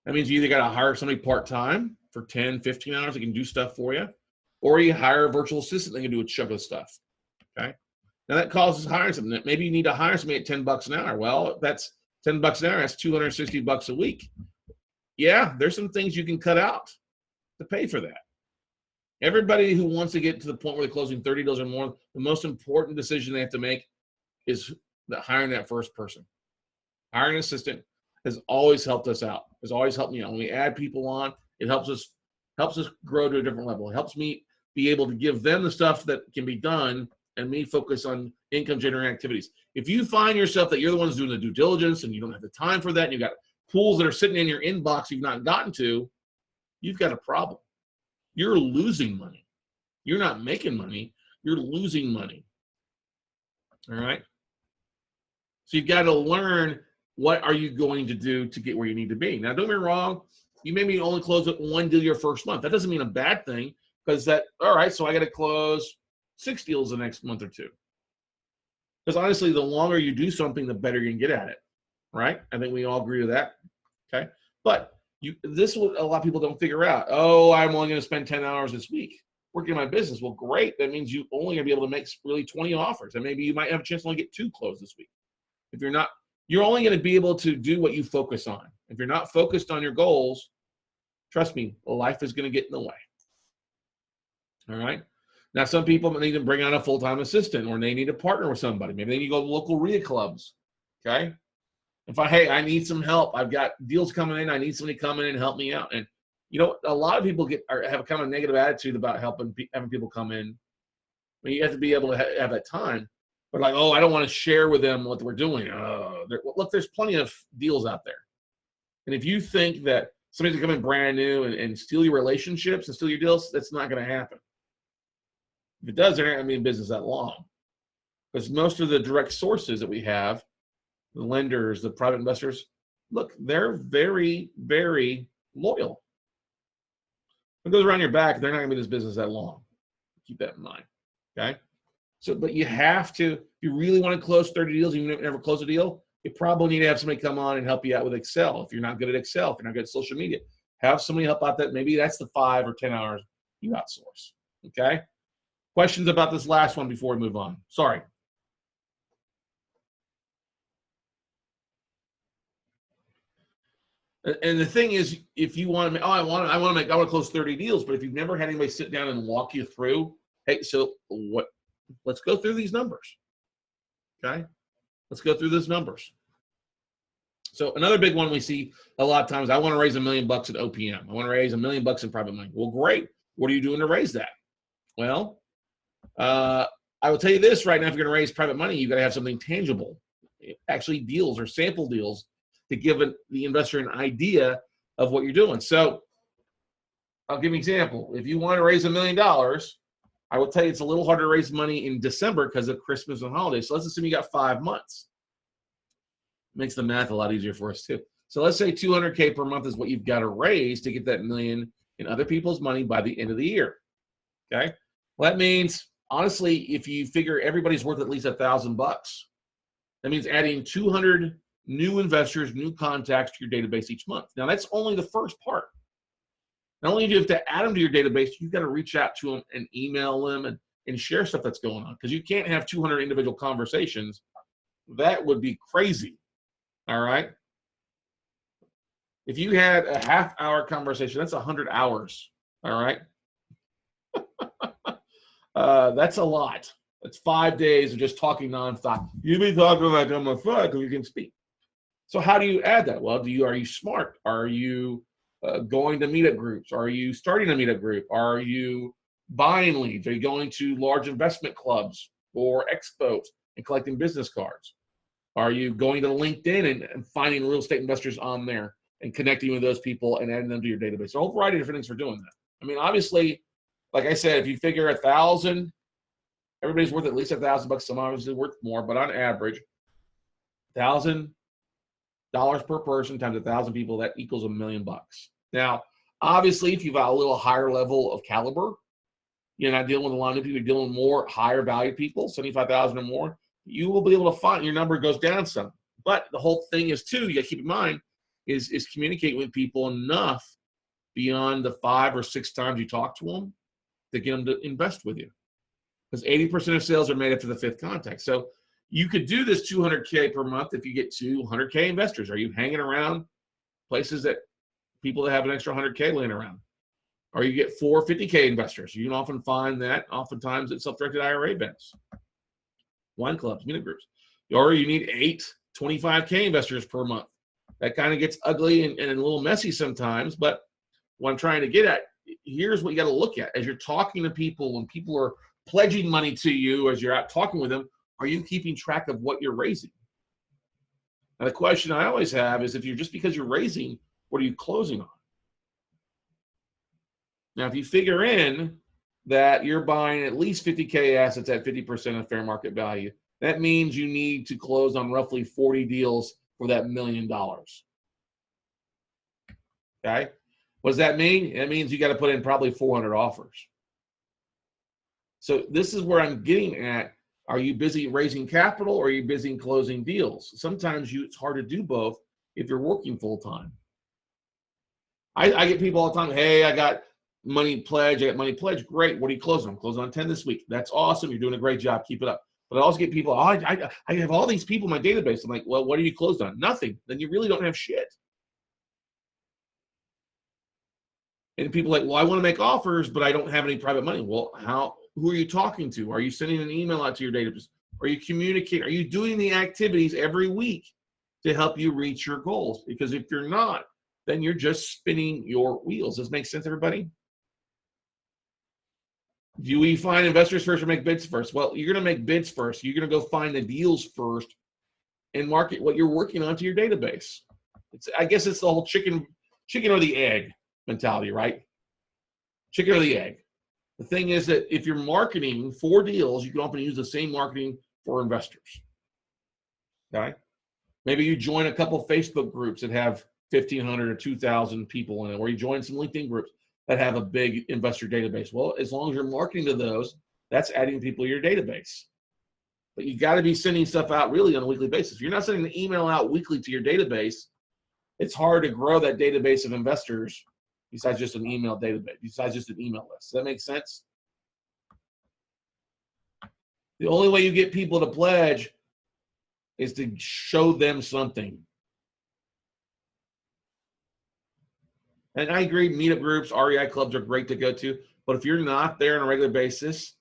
That means you either got to hire somebody part-time for 10, 15 hours that can do stuff for you, or you hire a virtual assistant that can do a chunk of stuff, okay? Now that causes hiring something. Maybe you need to hire somebody at $10 an hour. Well, that's $10 an hour, that's $260 a week. Yeah, there's some things you can cut out to pay for that. Everybody who wants to get to the point where they're closing 30 deals or more, the most important decision they have to make is hiring that first person. Hiring an assistant has always helped us out. Has always helped me out. When we add people on, it helps us grow to a different level. It helps me be able to give them the stuff that can be done and me focus on income generating activities. If you find yourself that you're the ones doing the due diligence and you don't have the time for that, and you've got pools that are sitting in your inbox you've not gotten to, you've got a problem. You're losing money. You're not making money. You're losing money. All right? So you've got to learn, what are you going to do to get where you need to be? Now, don't get me wrong. You maybe only close with 1 deal your first month. That doesn't mean a bad thing, because all right, so I got to close 6 deals the next month or 2. Because honestly, the longer you do something, the better you can get at it, right? I think we all agree with that, okay? But this is what a lot of people don't figure out. Oh, I'm only going to spend 10 hours this week working my business. Well, great. That means you only going to be able to make really 20 offers, and maybe you might have a chance to only get 2 closed this week. If you're not, you're only going to be able to do what you focus on. If you're not focused on your goals, trust me, life is going to get in the way. All right. Now, some people need to bring on a full-time assistant, or they need to partner with somebody. Maybe they need to go to local RIA clubs. Okay. Hey, I need some help. I've got deals coming in. I need somebody coming in and help me out. And you know, a lot of people have a kind of negative attitude about having people come in. I mean, you have to be able to have that time. But like, oh, I don't want to share with them what we're doing. Look, there's plenty of deals out there. And if you think that somebody's going to come in brand new and steal your relationships and steal your deals, that's not going to happen. If it does, they're not going to be in business that long. Because most of the direct sources that we have, the lenders, the private investors, look, they're very, very loyal. If it goes around your back, they're not going to be in this business that long. Keep that in mind. Okay? So, but you have to, if you really want to close 30 deals, and you never close a deal, you probably need to have somebody come on and help you out with Excel. If you're not good at Excel, if you're not good at social media, have somebody help out that. Maybe that's the 5 or 10 hours you outsource. Okay? Questions about this last one before we move on? Sorry. And the thing is, if you want to make, I want to close 30 deals, but if you've never had anybody sit down and walk you through, hey, so what? Let's go through these numbers. Okay, let's go through those numbers. So another big one we see a lot of times, I want to raise $1 million at OPM. I want to raise $1 million in private money. Well, great. What are you doing to raise that? Well, I will tell you this right now: if you're going to raise private money, you've got to have something tangible, actually deals or sample deals, to give the investor an idea of what you're doing. So I'll give you an example. If you want to raise $1 million, I will tell you it's a little harder to raise money in December because of Christmas and holidays. So let's assume you got 5 months. Makes the math a lot easier for us too. So let's say $200K per month is what you've got to raise to get that $1 million in other people's money by the end of the year. Okay? Well, that means, honestly, if you figure everybody's worth at least $1,000, that means adding 200 new investors, new contacts to your database each month. Now, that's only the first part. Not only do you have to add them to your database, you've got to reach out to them and email them and share stuff that's going on, because you can't have 200 individual conversations. That would be crazy. All right? If you had a half-hour conversation, that's 100 hours. All right? That's a lot. That's 5 days of just talking nonstop. You be talking like I'm a fuck, you can speak. So how do you add that? Well, are you smart? Are you going to meetup groups? Are you starting a meetup group? Are you buying leads? Are you going to large investment clubs or expos and collecting business cards? Are you going to LinkedIn and finding real estate investors on there and connecting with those people and adding them to your database? So a whole variety of different things for doing that. I mean, obviously, like I said, if you figure 1,000, everybody's worth at least $1,000. Some obviously worth more, but on average, $1,000 per person times 1,000 people, that equals $1 million. Now, obviously, if you've got a little higher level of caliber, you're not dealing with a lot of people, you're dealing with more higher value people, 75,000 or more, you will be able to find your number goes down some. But the whole thing is too, you got to keep in mind, is communicate with people enough beyond the 5 or 6 times you talk to them to get them to invest with you. Because 80% of sales are made after the 5th contact. So you could do this $200K per month if you get 200K investors. Are you hanging around places that people that have an extra 100K laying around? Or you get 4 50K investors. You can often find that oftentimes at self-directed IRA events, wine clubs, meetup groups. Or you need 8 25K investors per month. That kind of gets ugly and a little messy sometimes. But what I'm trying to get at, here's what you got to look at. As you're talking to people, when people are pledging money to you, as you're out talking with them, are you keeping track of what you're raising? Now, the question I always have is, if you're just because you're raising, what are you closing on? Now, if you figure in that you're buying at least 50K assets at 50% of fair market value, that means you need to close on roughly 40 deals for that $1 million. Okay? What does that mean? It means you got to put in probably 400 offers. So this is where I'm getting at. Are you busy raising capital, or are you busy closing deals? Sometimes it's hard to do both if you're working full time. I get people all the time, hey, I got money pledge. Great. What are you closing? I'm closing on 10 this week. That's awesome. You're doing a great job. Keep it up. But I also get people, I have all these people in my database. I'm like, well, what are you closed on? Nothing. Then you really don't have shit. And people are like, well, I want to make offers, but I don't have any private money. Well, who are you talking to? Are you sending an email out to your database? Are you communicating? Are you doing the activities every week to help you reach your goals? Because if you're not, then you're just spinning your wheels. Does this make sense, everybody? Do we find investors first or make bids first? Well, you're going to make bids first. You're going to go find the deals first and market what you're working on to your database. I guess it's the whole chicken or the egg mentality, right? Chicken or the egg. The thing is that if you're marketing for deals, you can often use the same marketing for investors. Okay? Maybe you join a couple Facebook groups that have 1,500 or 2,000 people in it, or you join some LinkedIn groups that have a big investor database. Well, as long as you're marketing to those, that's adding people to your database. But you got to be sending stuff out really on a weekly basis. If you're not sending an email out weekly to your database, it's hard to grow that database of investors besides just an email database, besides just an email list. Does that make sense? The only way you get people to pledge is to show them something. And I agree, meetup groups, REI clubs are great to go to. But if you're not there on a regular basis,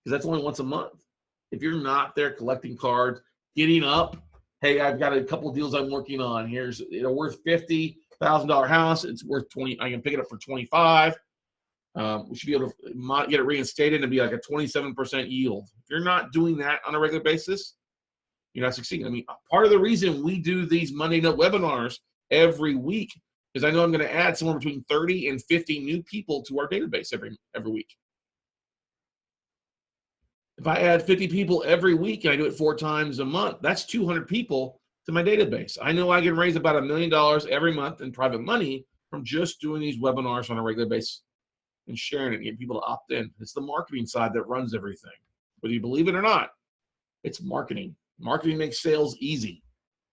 because that's only once a month, if you're not there collecting cards, getting up, hey, I've got a couple of deals I'm working on. Here's worth $50,000 house. It's worth 20. I can pick it up for 25. We should be able to get it reinstated and be like a 27% yield. If you're not doing that on a regular basis, you're not succeeding. I mean, part of the reason we do these Monday Night webinars every week is I know I'm going to add somewhere between 30 and 50 new people to our database every week. If I add 50 people every week and I do it 4 times a month, that's 200 people to my database. I know I can raise about $1 million every month in private money from just doing these webinars on a regular basis and sharing it and getting people to opt in. It's the marketing side that runs everything. Whether you believe it or not, it's marketing. Marketing makes sales easy.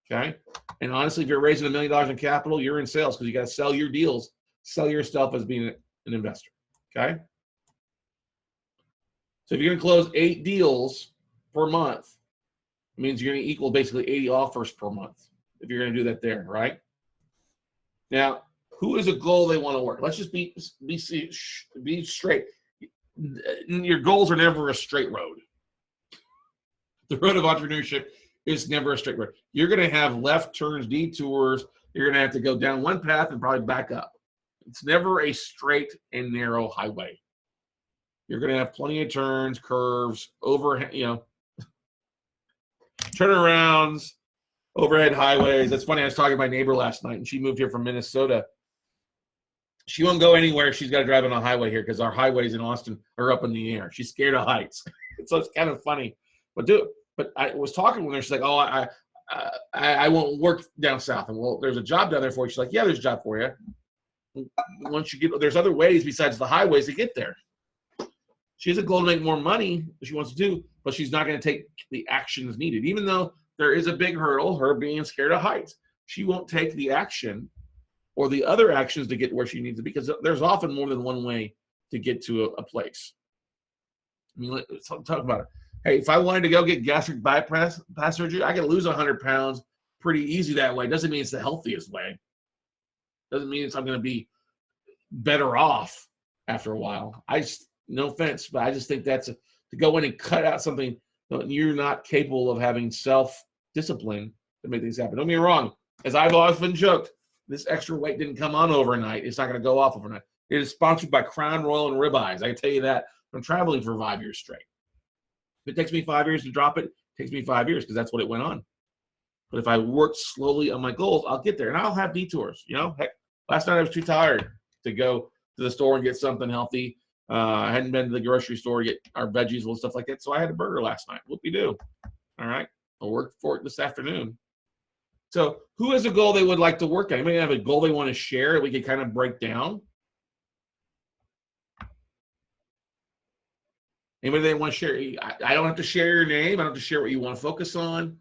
Okay. And honestly, if you're raising $1 million in capital, you're in sales because you got to sell your deals, sell your stuff as being an investor. Okay. So if you're going to close 8 deals per month, it means you're going to equal basically 80 offers per month if you're going to do that there, right? Now, who is a goal they want to work? Let's just be straight. Your goals are never a straight road. The road of entrepreneurship is never a straight road. You're going to have left turns, detours. You're going to have to go down one path and probably back up. It's never a straight and narrow highway. You're going to have plenty of turns, curves, turnarounds, overhead highways. That's funny. I was talking to my neighbor last night, and she moved here from Minnesota. She won't go anywhere. She's got to drive on a highway here because our highways in Austin are up in the air. She's scared of heights. So it's kind of funny. But I was talking with her. She's like, oh, I won't work down south. And well, there's a job down there for you. She's like, yeah, there's a job for you. Once you get, there's other ways besides the highways to get there. She has a goal to make more money, she wants to do, but she's not going to take the actions needed. Even though there is a big hurdle, her being scared of heights, she won't take the action or the other actions to get where she needs to be, because there's often more than one way to get to a place. I mean, let's talk about it. Hey, if I wanted to go get gastric bypass surgery, I could lose 100 pounds pretty easy that way. Doesn't mean it's the healthiest way. Doesn't mean I'm going to be better off after a while. No offense, but I just think that's to go in and cut out something you're not capable of having self-discipline to make things happen. Don't get me wrong. As I've often joked, this extra weight didn't come on overnight. It's not going to go off overnight. It is sponsored by Crown Royal and Ribeyes. I can tell you that from traveling for 5 years straight. If it takes me 5 years to drop it, it takes me 5 years because that's what it went on. But if I work slowly on my goals, I'll get there. And I'll have detours. Heck, last night I was too tired to go to the store and get something healthy. I hadn't been to the grocery store to get our veggies and stuff like that, so I had a burger last night. Whoop-de-doo. All right? I'll work for it this afternoon. So who has a goal they would like to work on? Anybody have a goal they want to share that we could kind of break down? Anybody they want to share? I don't have to share your name. I don't have to share what you want to focus on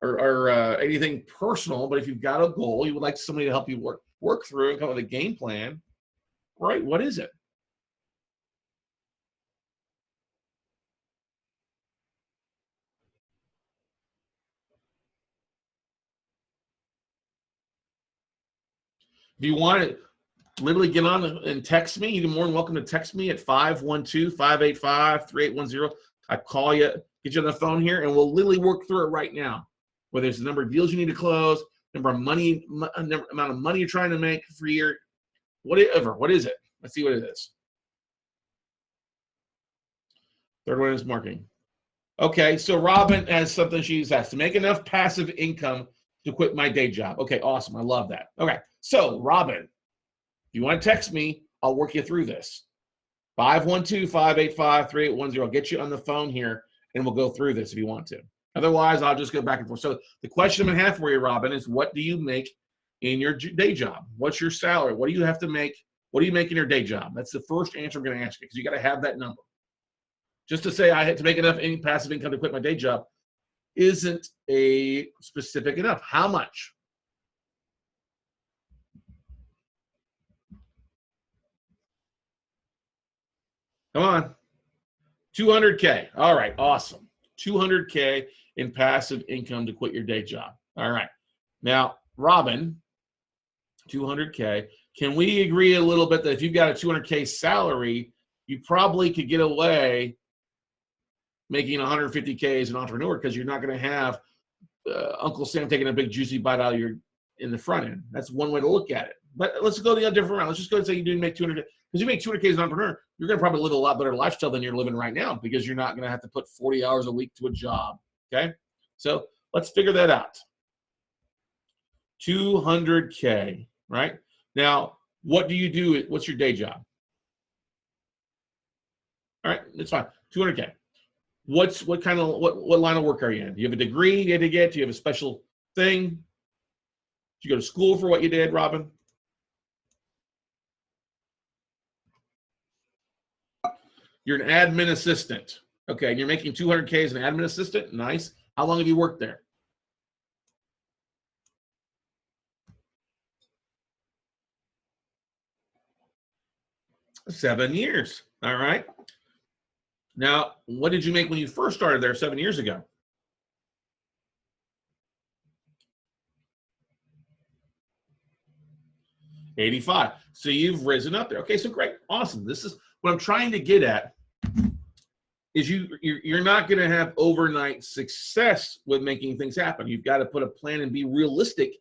or anything personal, but if you've got a goal you would like somebody to help you work through and come up with a game plan, right? What is it? If you want to literally get on and text me, you're more than welcome to text me at 512-585-3810. I call you, get you on the phone here, and we'll literally work through it right now. Whether it's the number of deals you need to close, number of money, amount of money you're trying to make for a year, whatever. What is it? Let's see what it is. Third one is marketing. Okay, so Robin has something she's asked. To make enough passive income to quit my day job. Okay, awesome. I love that. Okay, so Robin, if you want to text me, I'll work you through this. 512-585-3810. I'll get you on the phone here, and we'll go through this if you want to. Otherwise, I'll just go back and forth. So the question I have for you, Robin, is what do you make in your day job? What's your salary? What do you have to make? What do you make in your day job? That's the first answer I'm going to ask you, because you got to have that number. Just to say I had to make enough passive income to quit my day job isn't a specific enough. How much? Come on. 200K. All right, awesome. 200K in passive income to quit your day job. All right. Now, Robin, 200K. Can we agree a little bit that if you've got a 200K salary, you probably could get away making 150K as an entrepreneur, because you're not going to have Uncle Sam taking a big juicy bite out of your in the front end. That's one way to look at it. But let's go the other different route. Let's just go and say you didn't make 200K. Because you make 200K as an entrepreneur, you're going to probably live a lot better lifestyle than you're living right now, because you're not going to have to put 40 hours a week to a job. Okay? So let's figure that out. 200K, right? Now, what do you do? What's your day job? All right, that's fine. 200K. What line of work are you in? Do you have a degree you had to get? Do you have a special thing? Did you go to school for what you did, Robin? You're an admin assistant. Okay, and you're making 200K as an admin assistant? Nice. How long have you worked there? $7 years. All right. Now, what did you make when you first started there 7 years ago? $85. So you've risen up there. Okay, so great. Awesome. This is what I'm trying to get at, is you're not going to have overnight success with making things happen. You've got to put a plan and be realistic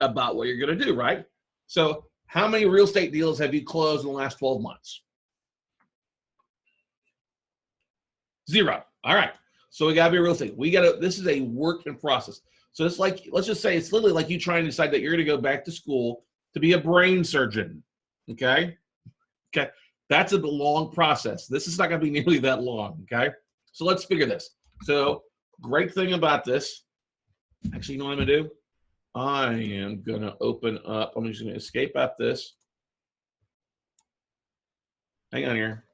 about what you're going to do, right? So how many real estate deals have you closed in the last 12 months? 0. All right. So we got to be realistic. This is a work in process. So it's like, let's just say it's literally like you trying to decide that you're going to go back to school to be a brain surgeon. Okay. Okay. That's a long process. This is not going to be nearly that long. Okay. So let's figure this. So great thing about this, actually, you know what I'm going to do? I am going to open up, I'm just going to escape out this. Hang on here.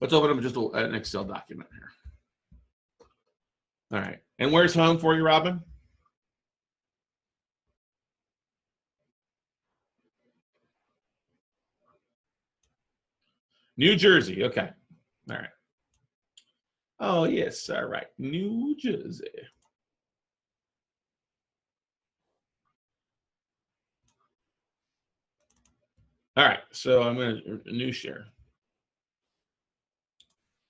Let's open up just an Excel document here. All right. And where's home for you, Robin? New Jersey. Okay. All right. Oh, yes. All right. New Jersey. All right. So I'm going to new share.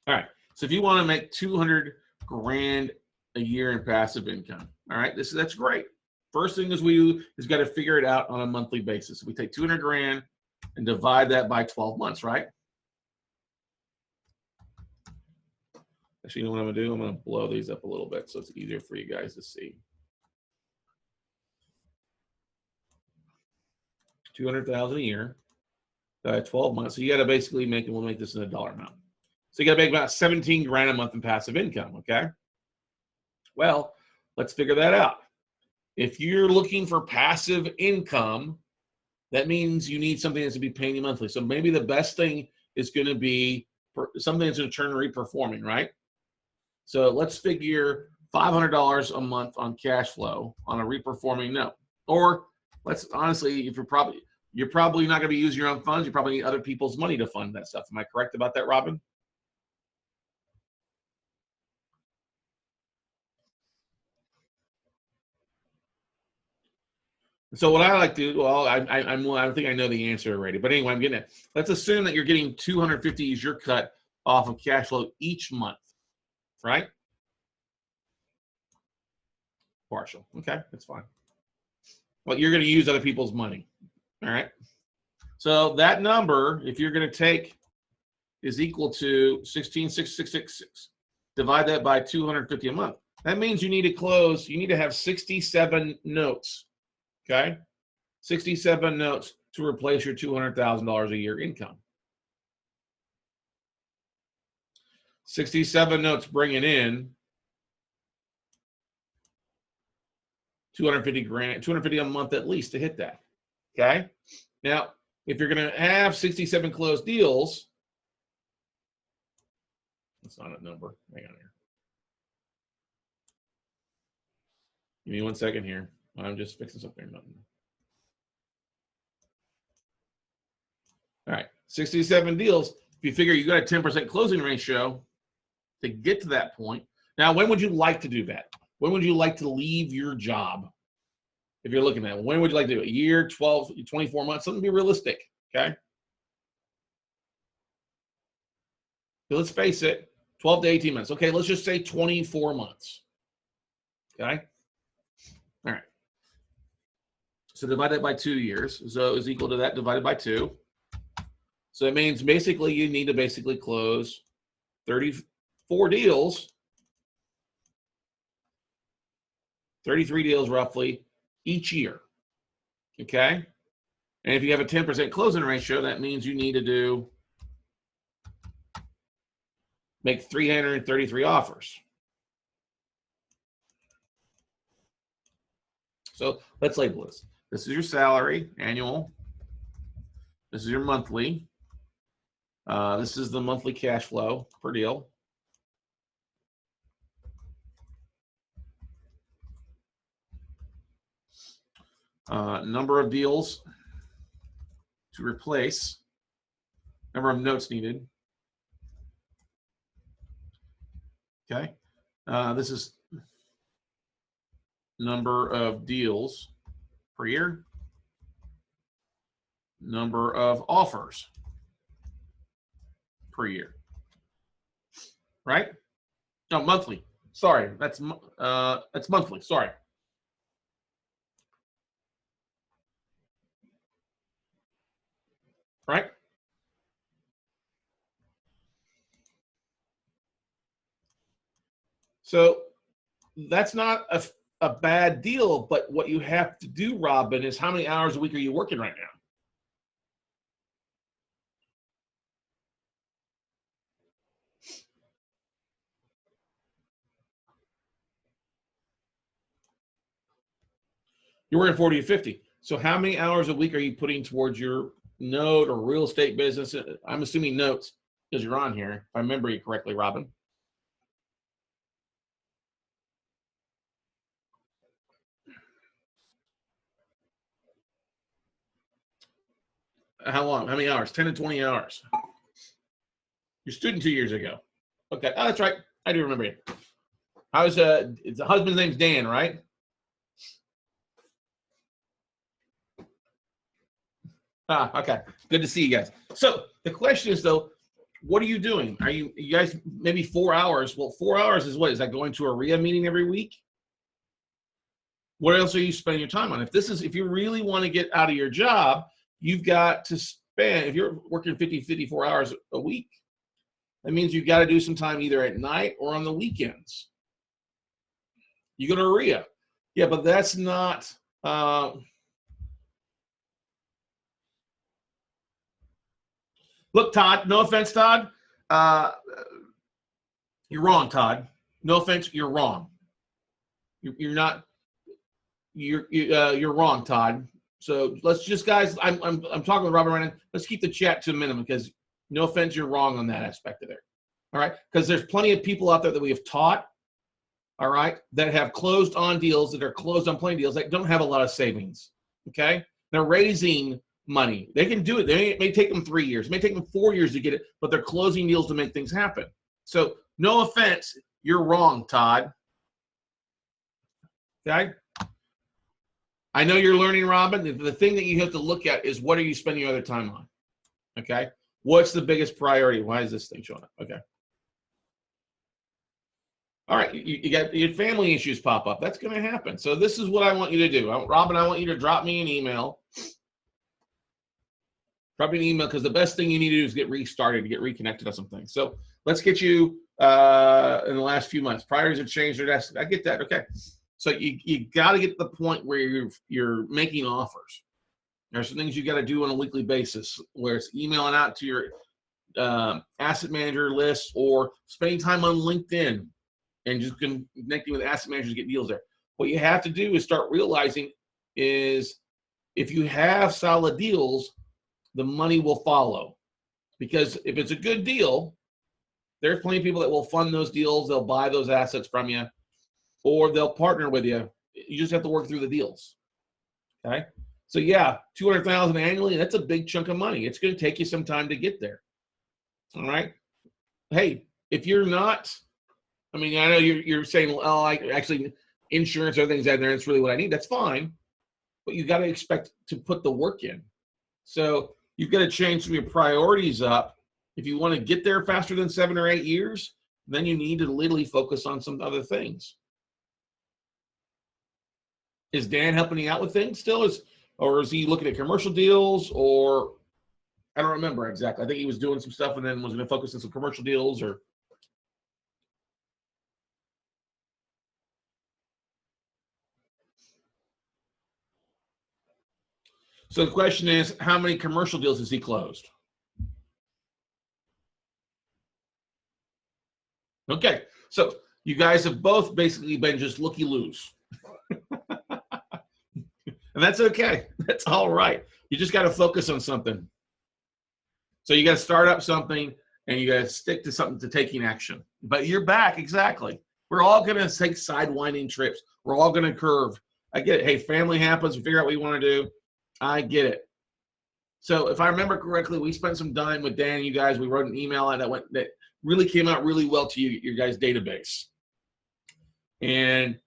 All right. So if you want to make 200 grand a year in passive income, all right, that's great. First thing is we do is got to figure it out on a monthly basis. We take 200 grand and divide that by 12 months, right? Actually, you know what I'm going to do? I'm going to blow these up a little bit so it's easier for you guys to see. 200,000 a year, 12 months. So you got to basically we'll make this in a dollar amount. So you got to make about 17 grand a month in passive income, okay? Well, let's figure that out. If you're looking for passive income, that means you need something that's going to be paying you monthly. So maybe the best thing is going to be something that's going to turn reperforming, right? So let's figure $500 a month on cash flow on a reperforming note. Or let's honestly, if you're probably not going to be using your own funds, you probably need other people's money to fund that stuff. Am I correct about that, Robin? So what I like to do, well, I think I know the answer already, but anyway, I'm getting it. Let's assume that you're getting 250 as your cut off of cash flow each month, right? Partial. Okay, that's fine. Well, you're going to use other people's money. All right. So that number, if you're going to take, is equal to 16,666. Divide that by 250 a month. That means you need to close, you need to have 67 notes. Okay? 67 notes to replace your $200,000 a year income. 67 notes bringing in 250 grand, 250 a month at least to hit that. Okay? Now, if you're going to have 67 closed deals, that's not a number. Hang on here. Give me 1 second here. I'm just fixing something. All right, 67 deals. If you figure you got a 10% closing ratio to get to that point. Now, when would you like to do that? When would you like to leave your job? If you're looking at it, when would you like to do it? A year, 12, 24 months? Something to be realistic, okay? So let's face it, 12 to 18 months. Okay, let's just say 24 months, okay? All right. So divide that by 2 years. So is equal to that divided by 2. So it means basically you need to basically close 34 deals, 33 deals roughly each year, okay? And if you have a 10% closing ratio, that means you need to make 333 offers. So let's label this. This is your salary, annual. This is your monthly. This is the monthly cash flow per deal. Number of deals to replace. Number of notes needed. Okay. This is number of deals per year. Number of offers per year. Right? No, monthly. Sorry, that's monthly. Sorry. Right? So that's not a bad deal, but what you have to do, Robin, is how many hours a week are you working right now? You're working 40 to 50. So how many hours a week are you putting towards your note or real estate business? I'm assuming notes because you're on here, if I remember you correctly, Robin. How long? How many hours? 10 to 20 hours. Your student 2 years ago. Okay. Oh, that's right. I do remember you. I was the husband's name's Dan, right? Okay. Good to see you guys. So the question is though, what are you doing? Are you guys maybe 4 hours? Well, 4 hours is what? Is that going to a RIA meeting every week? What else are you spending your time on? If you really want to get out of your job, you've got to spend, if you're working 50, 54 hours a week, that means you've got to do some time either at night or on the weekends. You go to a RIA. Yeah, but that's not, look, Todd, no offense, Todd. You're wrong, Todd. No offense, you're wrong. You're not, you're wrong, Todd. So let's just, guys, I'm talking with Robin right now. Let's keep the chat to a minimum because no offense, you're wrong on that aspect of it. All right, because there's plenty of people out there that we have taught, all right, that have closed on deals, that are closed on plain deals, that don't have a lot of savings, okay? They're raising money. They can do it. It may take them 3 years. It may take them 4 years to get it, but they're closing deals to make things happen. So no offense, you're wrong, Todd. Okay? I know you're learning, Robin. The thing that you have to look at is what are you spending your other time on? Okay. What's the biggest priority? Why is this thing showing up? Okay. All right. You got your family issues pop up. That's going to happen. So this is what I want you to do. Robin, I want you to drop me an email. Drop me an email because the best thing you need to do is get restarted, to get reconnected on some things. So let's get you in the last few months. Priorities have changed. I get that. Okay. So you got to get to the point where you're making offers. There's some things you got to do on a weekly basis, where it's emailing out to your asset manager list or spending time on LinkedIn and just connecting with asset managers to get deals there. What you have to do is start realizing is if you have solid deals, the money will follow. Because if it's a good deal, there's plenty of people that will fund those deals. They'll buy those assets from you, or they'll partner with you. You just have to work through the deals. Okay. So yeah, $200,000 annually, that's a big chunk of money. It's going to take you some time to get there. All right. Hey, if you're not, I mean, I know you're saying, oh, actually insurance or things out there, it's really what I need. That's fine. But you got to expect to put the work in. So you've got to change some of your priorities up. If you want to get there faster than 7 or 8 years, then you need to literally focus on some other things. Is Dan helping you out with things still? Or is he looking at commercial deals? Or I don't remember exactly. I think he was doing some stuff and then was going to focus on some commercial deals. Or so the question is, how many commercial deals has he closed? Okay, so you guys have both basically been just looky-loos. And that's okay. That's all right. You just got to focus on something. So you got to start up something and you got to stick to something to taking action. But you're back, exactly. We're all going to take sidewinding trips. We're all going to curve. I get it. Hey, family happens. We figure out what we want to do. I get it. So if I remember correctly, we spent some time with Dan and you guys. We wrote an email out that really came out really well to your guys' database. And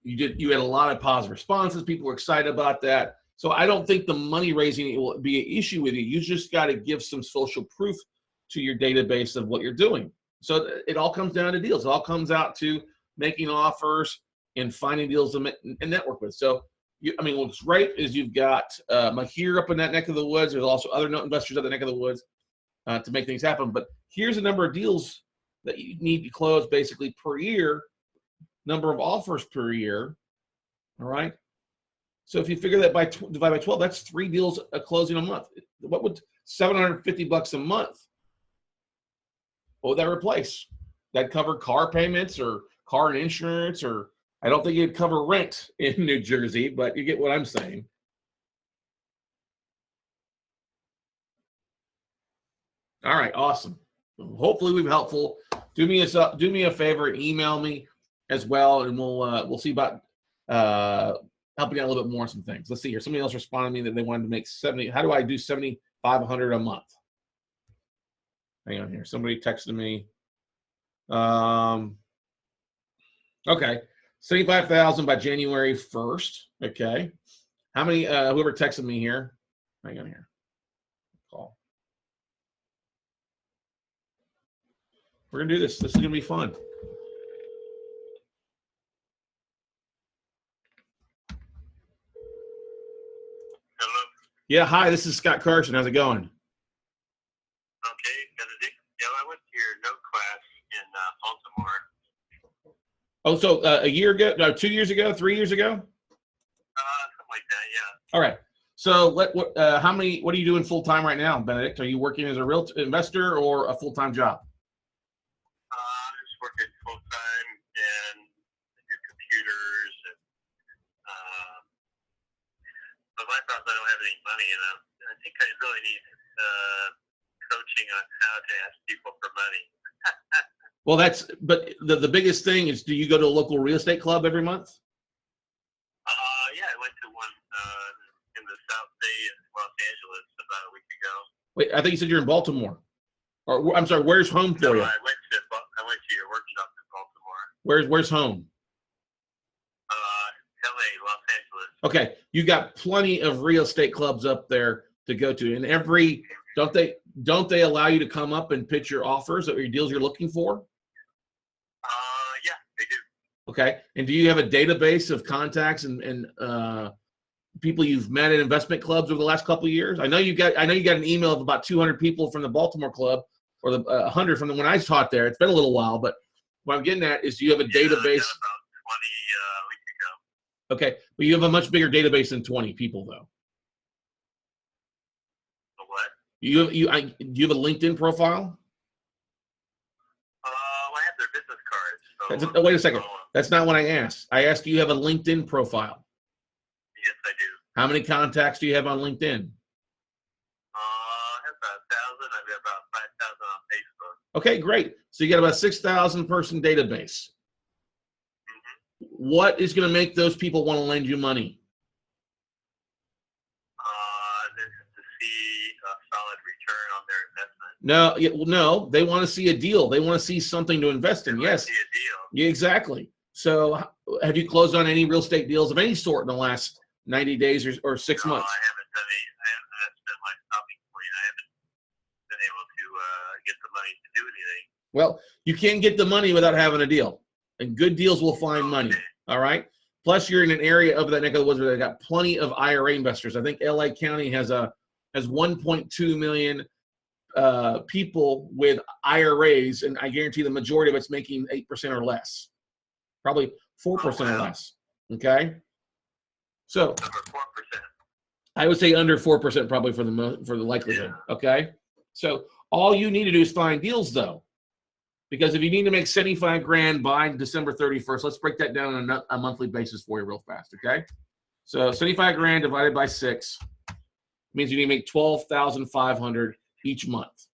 you had a lot of positive responses. People were excited about that. So I don't think the money raising will be an issue with you. You just got to give some social proof to your database of what you're doing. So it all comes down to deals. It all comes out to making offers and finding deals to network with. So, what's great is you've got Mahir up in that neck of the woods. There's also other investors up the neck of the woods to make things happen. But here's a number of deals that you need to close basically per year, number of offers per year. All right. So if you figure that divide by 12, that's 3 deals closing a month. What would $750 a month? What would that replace? That cover car payments or car insurance, or I don't think it'd cover rent in New Jersey, but you get what I'm saying. All right, awesome. Hopefully we've been helpful. Do me a favor, email me as well, and we'll see about helping out a little bit more on some things. Let's see here. Somebody else responded to me that they wanted to make 70. How do I do 7,500 a month? Hang on here. Somebody texted me. Okay, 75,000 by January 1st. Okay. How many? Whoever texted me here. Hang on here. Call. We're gonna do this. This is gonna be fun. Hello. Yeah. Hi. This is Scott Carson. How's it going? Okay. Yeah, I went to your note class in Baltimore. Oh, so a year ago, no, 2 years ago, 3 years ago? Something like that. Yeah. All right. So what are you doing full time right now, Benedict? Are you working as a real investor or a full-time job? I'm just working full time and your computers, and but my problem is I don't have any money, and I think I really need coaching on how to ask people for money. Well, but the biggest thing is, do you go to a local real estate club every month? Yeah, I went to one in the South Bay in Los Angeles about a week ago. Wait, I think you said you're in Baltimore. Or I'm sorry, where's home for you? I went to your workshop in Baltimore. Where's home? LA, Los Angeles. Okay, you got plenty of real estate clubs up there to go to, and don't they allow you to come up and pitch your offers or your deals you're looking for? Yeah, they do. Okay, and do you have a database of contacts and people you've met at investment clubs over the last couple of years? I know you got an email of about 200 people from the Baltimore club, or the 100 from when I taught there. It's been a little while, but what I'm getting at is, do you have a database? About 20 weeks ago. Okay, but you have a much bigger database than 20 people, though. What? Do you have a LinkedIn profile? I have their business cards. So, Wait a second. That's not what I asked. I asked, do you have a LinkedIn profile? Yes, I do. How many contacts do you have on LinkedIn? I have about 1,000. I've got about 5,000 on Facebook. Okay, great. So you got about 6,000 person database. What is going to make those people want to lend you money? To see a solid return on their investment. No, they want to see a deal. They want to see something to invest in. Yes. See a deal. Yeah, exactly. So have you closed on any real estate deals of any sort in the last 90 days or 6 No, months? I haven't done any. That's been my stopping point. I haven't been able to get the money to do anything. Well, you can't get the money without having a deal. And good deals will find money. All right. Plus, you're in an area of that neck of the woods where they got plenty of IRA investors. I think LA County has 1.2 million people with IRAs, and I guarantee the majority of it's making 8% or less, probably 4% or less. Okay. So Over 4%. I would say under 4% probably for the likelihood. Okay. So all you need to do is find deals, though. Because if you need to make 75 grand by December 31st, let's break that down on a monthly basis for you real fast, okay? So 75 grand divided by 6 means you need to make 12,500 each month,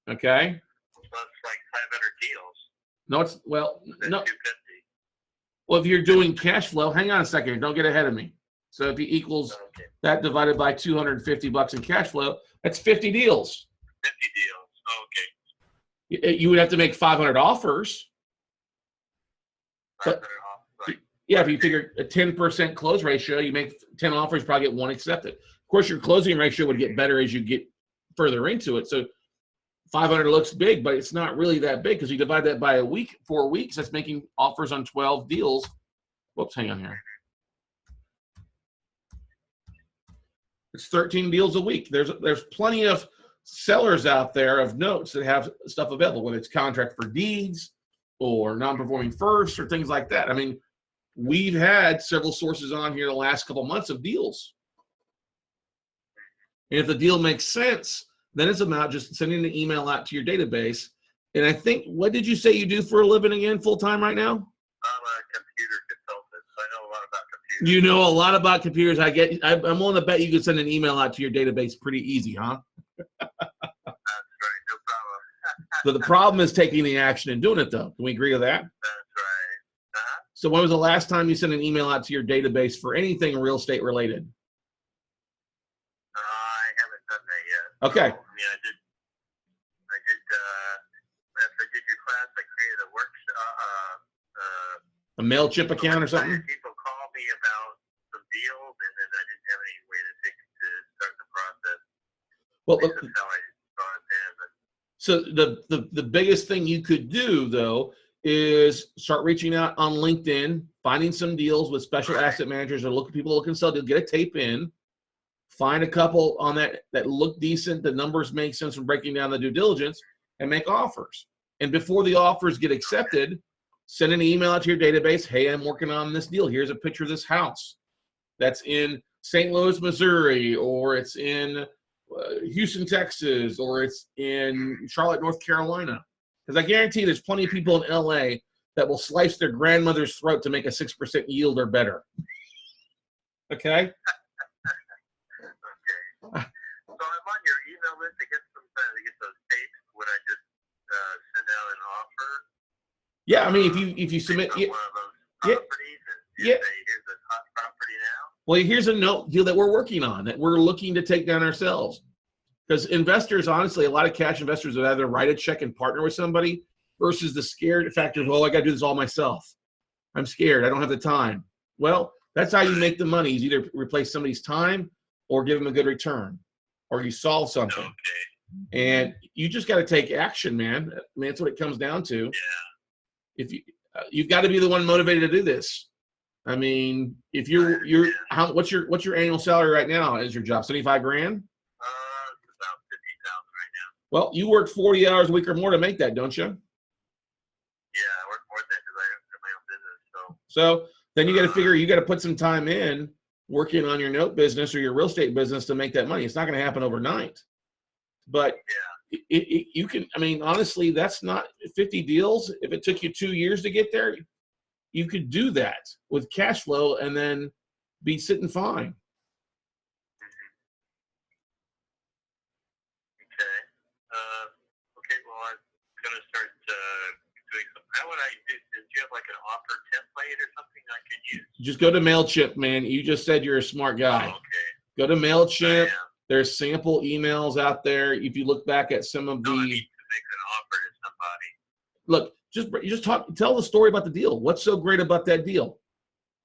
okay? So it's like 500 deals. No, it's no. 250. Well, if you're doing cash flow, hang on a second, don't get ahead of me. So if he equals that divided by $250 in cash flow, that's 50 deals. 50 deals. Okay. You would have to make 500 offers. 500 off. Right. Yeah, if you figure a 10% close ratio, you make 10 offers, probably get one accepted. Of course, your closing ratio would get better as you get further into it. So 500 looks big, but it's not really that big because you divide that by 4 weeks, that's making offers on 12 deals. Whoops, hang on here. It's 13 deals a week. There's plenty of sellers out there of notes that have stuff available, whether it's contract for deeds or non-performing first or things like that. I mean, we've had several sources on here the last couple months of deals. And if the deal makes sense, then it's about just sending an email out to your database. And I think, what did you say you do for a living again, full-time right now? I'm a computer consultant, so I know a lot about computers. You know a lot about computers. I'm willing to bet you could send an email out to your database pretty easy, huh? That's right, no problem. So the problem is taking the action and doing it, though. Can we agree with that? That's right. So when was the last time you sent an email out to your database for anything real estate related? I haven't done that yet. Okay. So, I did. After I did your class, I created a workshop. A MailChimp account or something? People called me about some deals, and then I didn't have any way to start the process. Well, That's how I brought it in. so the biggest thing you could do, though, is start reaching out on LinkedIn, finding some deals with special asset managers or people looking to sell deals, get a tape in, find a couple on that look decent, the numbers make sense from breaking down the due diligence, and make offers. And before the offers get accepted, send an email out to your database. Hey, I'm working on this deal. Here's a picture of this house that's in St. Louis, Missouri, or it's in Houston, Texas, or it's in Charlotte, North Carolina. Because I guarantee there's plenty of people in LA that will slice their grandmother's throat to make a 6% yield or better. Okay? So I'm on your email list. I guess sometimes I get those tapes. Would I just send out an offer? Yeah, I mean, if you submit, one of those properties and say, here's a hot property now. Well, here's a note deal that we're working on that we're looking to take down ourselves. Because investors, honestly, a lot of cash investors would either write a check and partner with somebody versus the scared factor of, I got to do this all myself. I'm scared. I don't have the time. Well, That's how you make the money. Is either replace somebody's time or give them a good return, or you solve something. Okay. And you just got to take action, man. I mean, that's what it comes down to. Yeah. If you've got to be the one motivated to do this. I mean, if you're what's your annual salary right now? Is your job 75 grand? It's about 50,000 right now. Well, you work 40 hours a week or more to make that, don't you? Yeah, I work more than that because I have my own business. So then you got to figure you got to put some time in working on your note business or your real estate business to make that money. It's not going to happen overnight, but you can. I mean, honestly, that's not 50 deals. If it took you 2 years to get there, you could do that with cash flow and then be sitting fine. Okay. Okay. Well, I'm going to start doing some. How would I do? Do you have like an offer template or something I could use? Just go to MailChimp, man. You just said you're a smart guy. Oh, okay. Go to MailChimp. There's sample emails out there. If you look back at some of the, I need to make an offer to somebody. Look, you just tell the story about the deal. What's so great about that deal?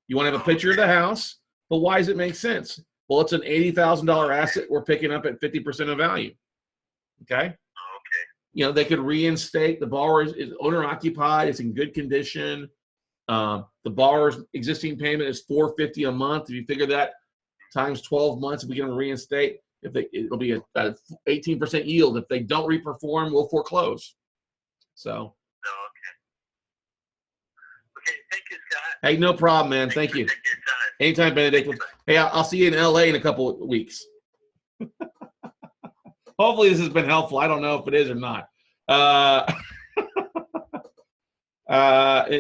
You want to have a picture of the house, but why does it make sense? Well, it's an $80,000 asset we're picking up at 50% of value. Okay. Okay. You know, they could reinstate. The borrower is owner occupied. It's in good condition. The borrower's existing payment is $450 a month. If you figure that times 12 months, if we can reinstate, it'll be a 18% yield. If they don't reperform, we'll foreclose. So. Okay, thank you, Scott. Hey, no problem, man. Thank you. Take your time. Anytime, Benedict. Hey, I'll see you in LA in a couple of weeks. Hopefully this has been helpful. I don't know if it is or not.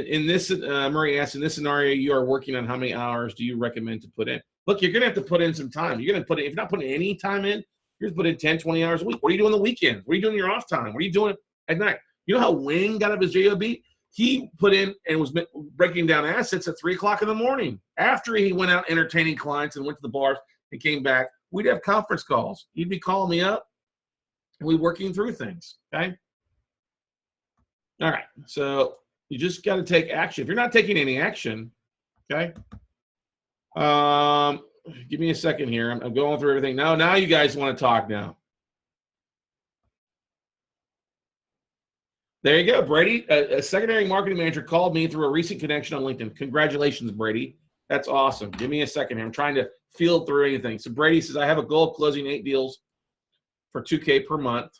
In this, Murray asked, in this scenario, you are working on how many hours do you recommend to put in? Look, you're going to have to put in some time. You're going to put in, if you're not putting any time in, you're going to put in 10, 20 hours a week. What are you doing the weekends? What are you doing your off time? What are you doing at night? You know how Wayne got up his job? He put in and was breaking down assets at 3 o'clock in the morning. After he went out entertaining clients and went to the bars and came back, we'd have conference calls. He'd be calling me up and we'd working through things, okay? All right, so you just got to take action. If you're not taking any action, okay? Give me a second here. I'm going through everything. Now you guys want to talk now. There you go, Brady. A secondary marketing manager called me through a recent connection on LinkedIn. Congratulations, Brady. That's awesome. Give me a second here. I'm trying to field through anything. So Brady says, I have a goal of closing 8 deals for $2K per month.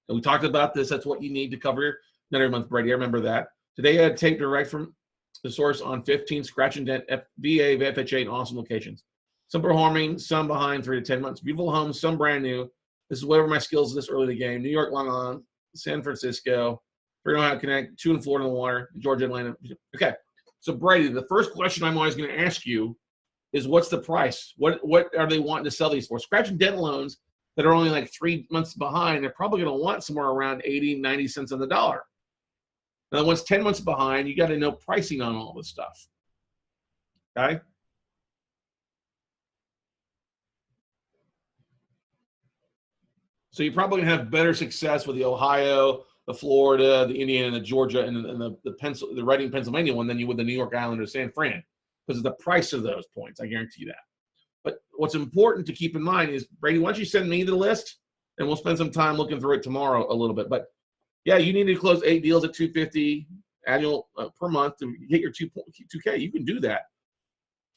And we talked about this. That's what you need to cover not every month, Brady. I remember that. Today I had tape direct from the source on 15 scratch and dent VA, FHA, and awesome locations. Some performing, some behind 3 to 10 months. Beautiful homes, some brand new. This is whatever my skills this early in the game. New York, Long Island, San Francisco, Figuring out how to connect, 2 in Florida in the water, Georgia, Atlanta. Okay. So Brady, the first question I'm always going to ask you is what's the price? What are they wanting to sell these for? Scratch and dent loans that are only like 3 months behind, they're probably going to want somewhere around 80, 90 cents on the dollar. Now, once 10 months behind, you got to know pricing on all this stuff. Okay. So you're probably going to have better success with the Ohio, the Florida, the Indiana, the Georgia, and the Reading, Pennsylvania one than you would the New York Island or San Fran because of the price of those points. I guarantee you that. But what's important to keep in mind is, Brady, why don't you send me the list, and we'll spend some time looking through it tomorrow a little bit. But, yeah, you need to close 8 deals at $250 annual per month to get your 2K. You can do that.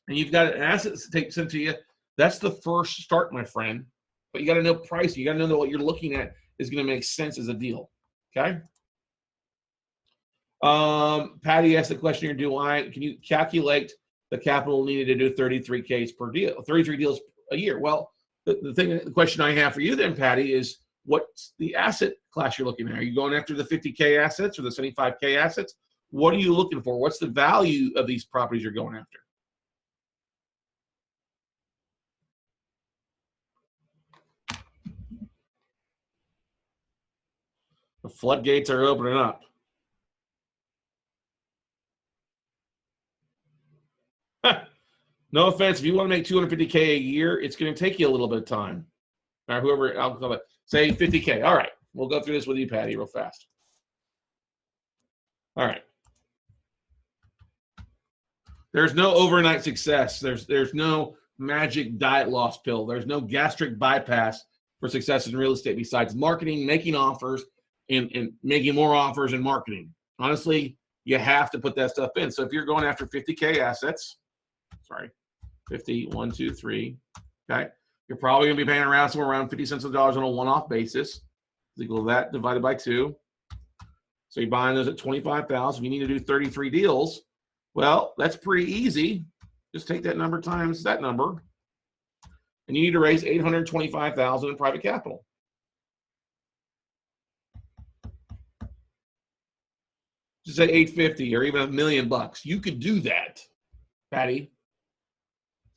And you've got an asset sent to you. That's the first start, my friend. But you got to know pricing. You got to know that what you're looking at is going to make sense as a deal. Okay? Patty asked the question here, can you calculate the capital needed to do 33 Ks per deal, 33 deals a year? Well, the question I have for you then, Patty, is what's the asset class you're looking at? Are you going after the 50K assets or the 75K assets? What are you looking for? What's the value of these properties you're going after? The floodgates are opening up. No offense, if you want to make $250K a year, it's going to take you a little bit of time. All right, whoever, I'll call it, say 50K. All right, we'll go through this with you, Patty, real fast. All right. There's no overnight success. There's no magic diet loss pill. There's no gastric bypass for success in real estate besides marketing, making offers, and making more offers and marketing. Honestly, you have to put that stuff in. So if you're going after 50K assets, 50, 1, 2, 3, okay, you're probably going to be paying around somewhere around 50 cents on the dollar on a one-off basis. Equal to that divided by 2. So you're buying those at 25,000. You need to do 33 deals. Well, that's pretty easy. Just take that number times that number, and you need to raise 825,000 in private capital. Just say 850 or even $1 million. You could do that, Patty.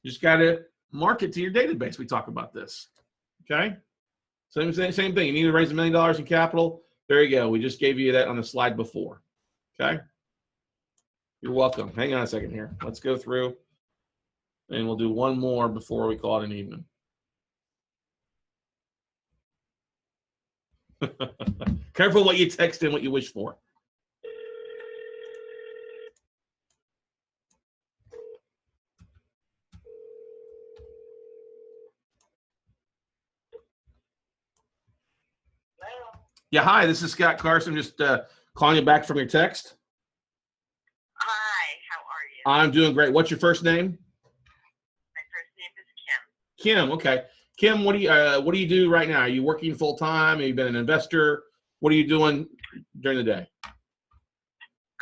You just got to market to your database. We talk about this. Okay. Same thing. You need to raise $1 million in capital. There you go. We just gave you that on the slide before. Okay. You're welcome. Hang on a second here. Let's go through, and we'll do one more before we call it an evening. Careful what you text and what you wish for. Yeah, hi, this is Scott Carson, just calling you back from your text. Hi, how are you? I'm doing great. What's your first name? My first name is Kim. Kim, okay. Kim, what do you do right now? Are you working full time? Have you been an investor? What are you doing during the day?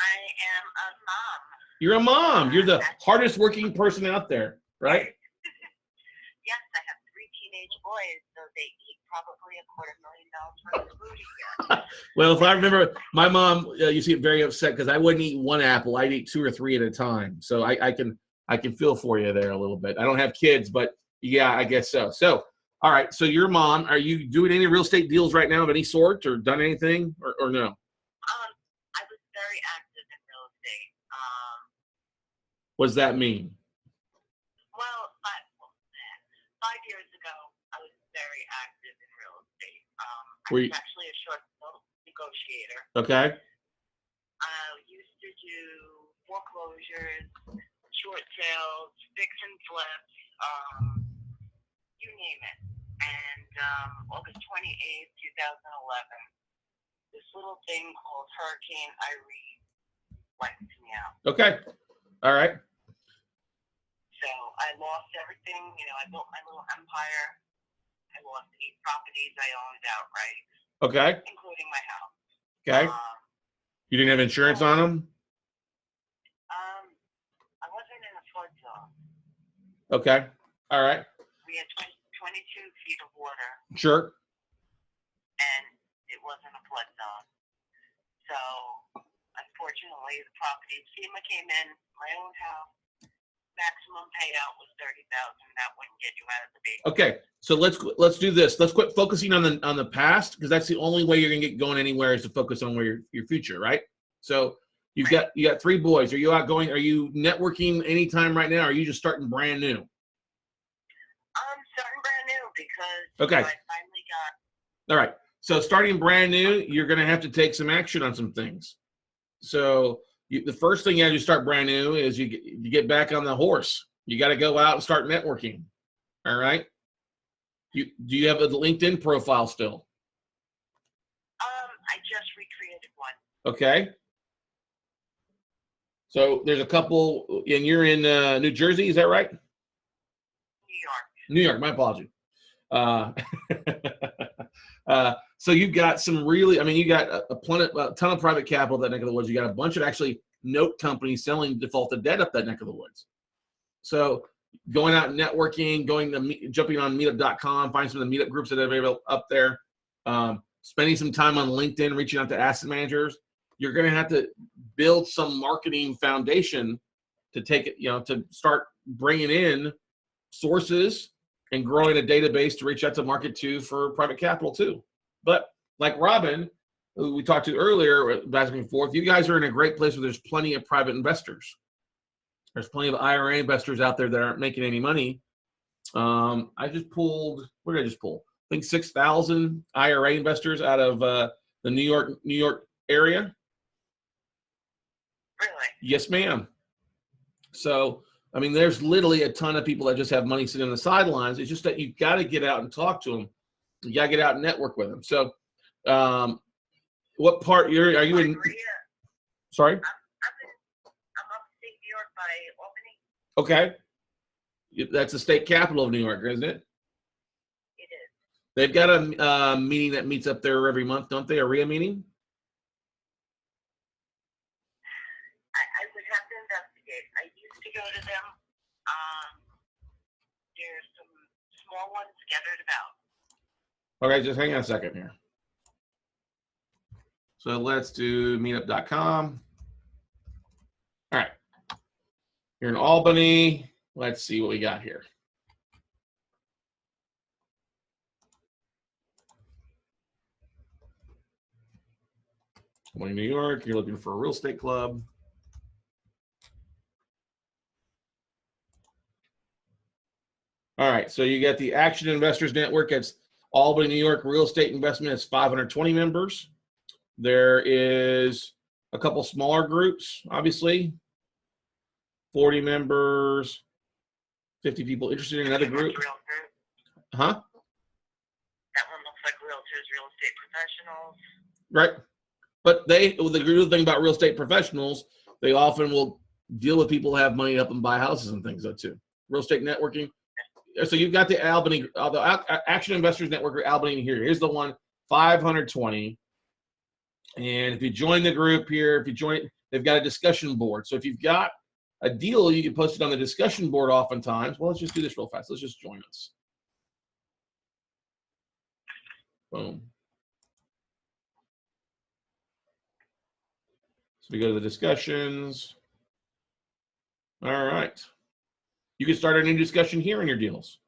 I am a mom. You're a mom. You're the hardest working person out there, right? Yes, I have 3 teenage boys, so they eat probably $250,000 worth of food a year. Well, if I remember, my mom used to get very upset because I wouldn't eat one apple. I'd eat 2 or 3 at a time. So I can feel for you there a little bit. I don't have kids, but yeah, I guess so. So, all right. So your mom, are you doing any real estate deals right now of any sort, or done anything, or no? I was very active in real estate. What does that mean? Well, 5 years ago, I was very active in real estate. I was actually a short sale negotiator. Okay. I used to do foreclosures, short sales, fix and flips, you name it. And August 28th, 2011, this little thing called Hurricane Irene wiped me out. Okay. All right. So I lost everything. You know, I built my little empire. I lost 8 properties I owned outright. Okay. Including my house. Okay. You didn't have insurance on them? I wasn't in a flood zone. Okay. All right. We had 22 feet of water. Sure. And it wasn't a flood zone. So, unfortunately, the property, FEMA came in, my own house, maximum payout was $30,000. That wouldn't get you out of the basement. Okay. So let's do this. Let's quit focusing on the past, because that's the only way you're gonna get going anywhere is to focus on where your future, right? So you got 3 boys. Are you outgoing? Are you networking anytime right now? Or are you just starting brand new? I'm starting brand new because okay. I finally got. All right. So starting brand new, you're gonna have to take some action on some things. So the first thing as you start brand new is you get back on the horse. You got to go out and start networking. All right. Do you have a LinkedIn profile still? I just recreated one. Okay. So there's a couple, and you're in New Jersey, is that right? New New York. York. My apology. So you've got some really, I mean, you got a ton of private capital that neck of the woods. You got a bunch of actually note companies selling defaulted debt up that neck of the woods. So going out and networking, jumping on meetup.com, find some of the meetup groups that are available up there, spending some time on LinkedIn, reaching out to asset managers. You're going to have to build some marketing foundation to take it, to start bringing in sources and growing a database to reach out to market to for private capital too. But like Robin, who we talked to earlier, back and forth, you guys are in a great place where there's plenty of private investors. There's plenty of IRA investors out there that aren't making any money. I just pulled, what did I just pull? I think 6,000 IRA investors out of the New York area. Really? Yes, ma'am. So, I mean, there's literally a ton of people that just have money sitting on the sidelines. It's just that you've got to get out and talk to them. You got to get out and network with them. So, what part are you in? Sorry? I'm upstate New York by Albany. Okay. That's the state capital of New York, isn't it? It is. They've got a meeting that meets up there every month, don't they? A RIA meeting? I would have to investigate. I used to go to them. There's some small ones scattered about. Okay, just hang on a second here. So let's do meetup.com. All right. You're in Albany. Let's see what we got here. Albany, New York. You're looking for a real estate club. All right, so you got the Action Investors Network. It's Albany, New York Real Estate Investment. It's 520 members. There is a couple smaller groups, obviously. 40 members, 50 people interested in another group. Huh? That one looks like realtors, real estate professionals. Right. But the good thing about real estate professionals, they often will deal with people who have money to help them buy houses and things, though, too. Real estate networking. So you've got the Albany, the Action Investors Network, Albany here. Here's the one, 520. And if you join the group here, they've got a discussion board. So if you've got a deal, you can post it on the discussion board oftentimes. Well, let's just do this real fast. Let's just join us. Boom. So we go to the discussions. All right. You can start a new discussion here in your deals.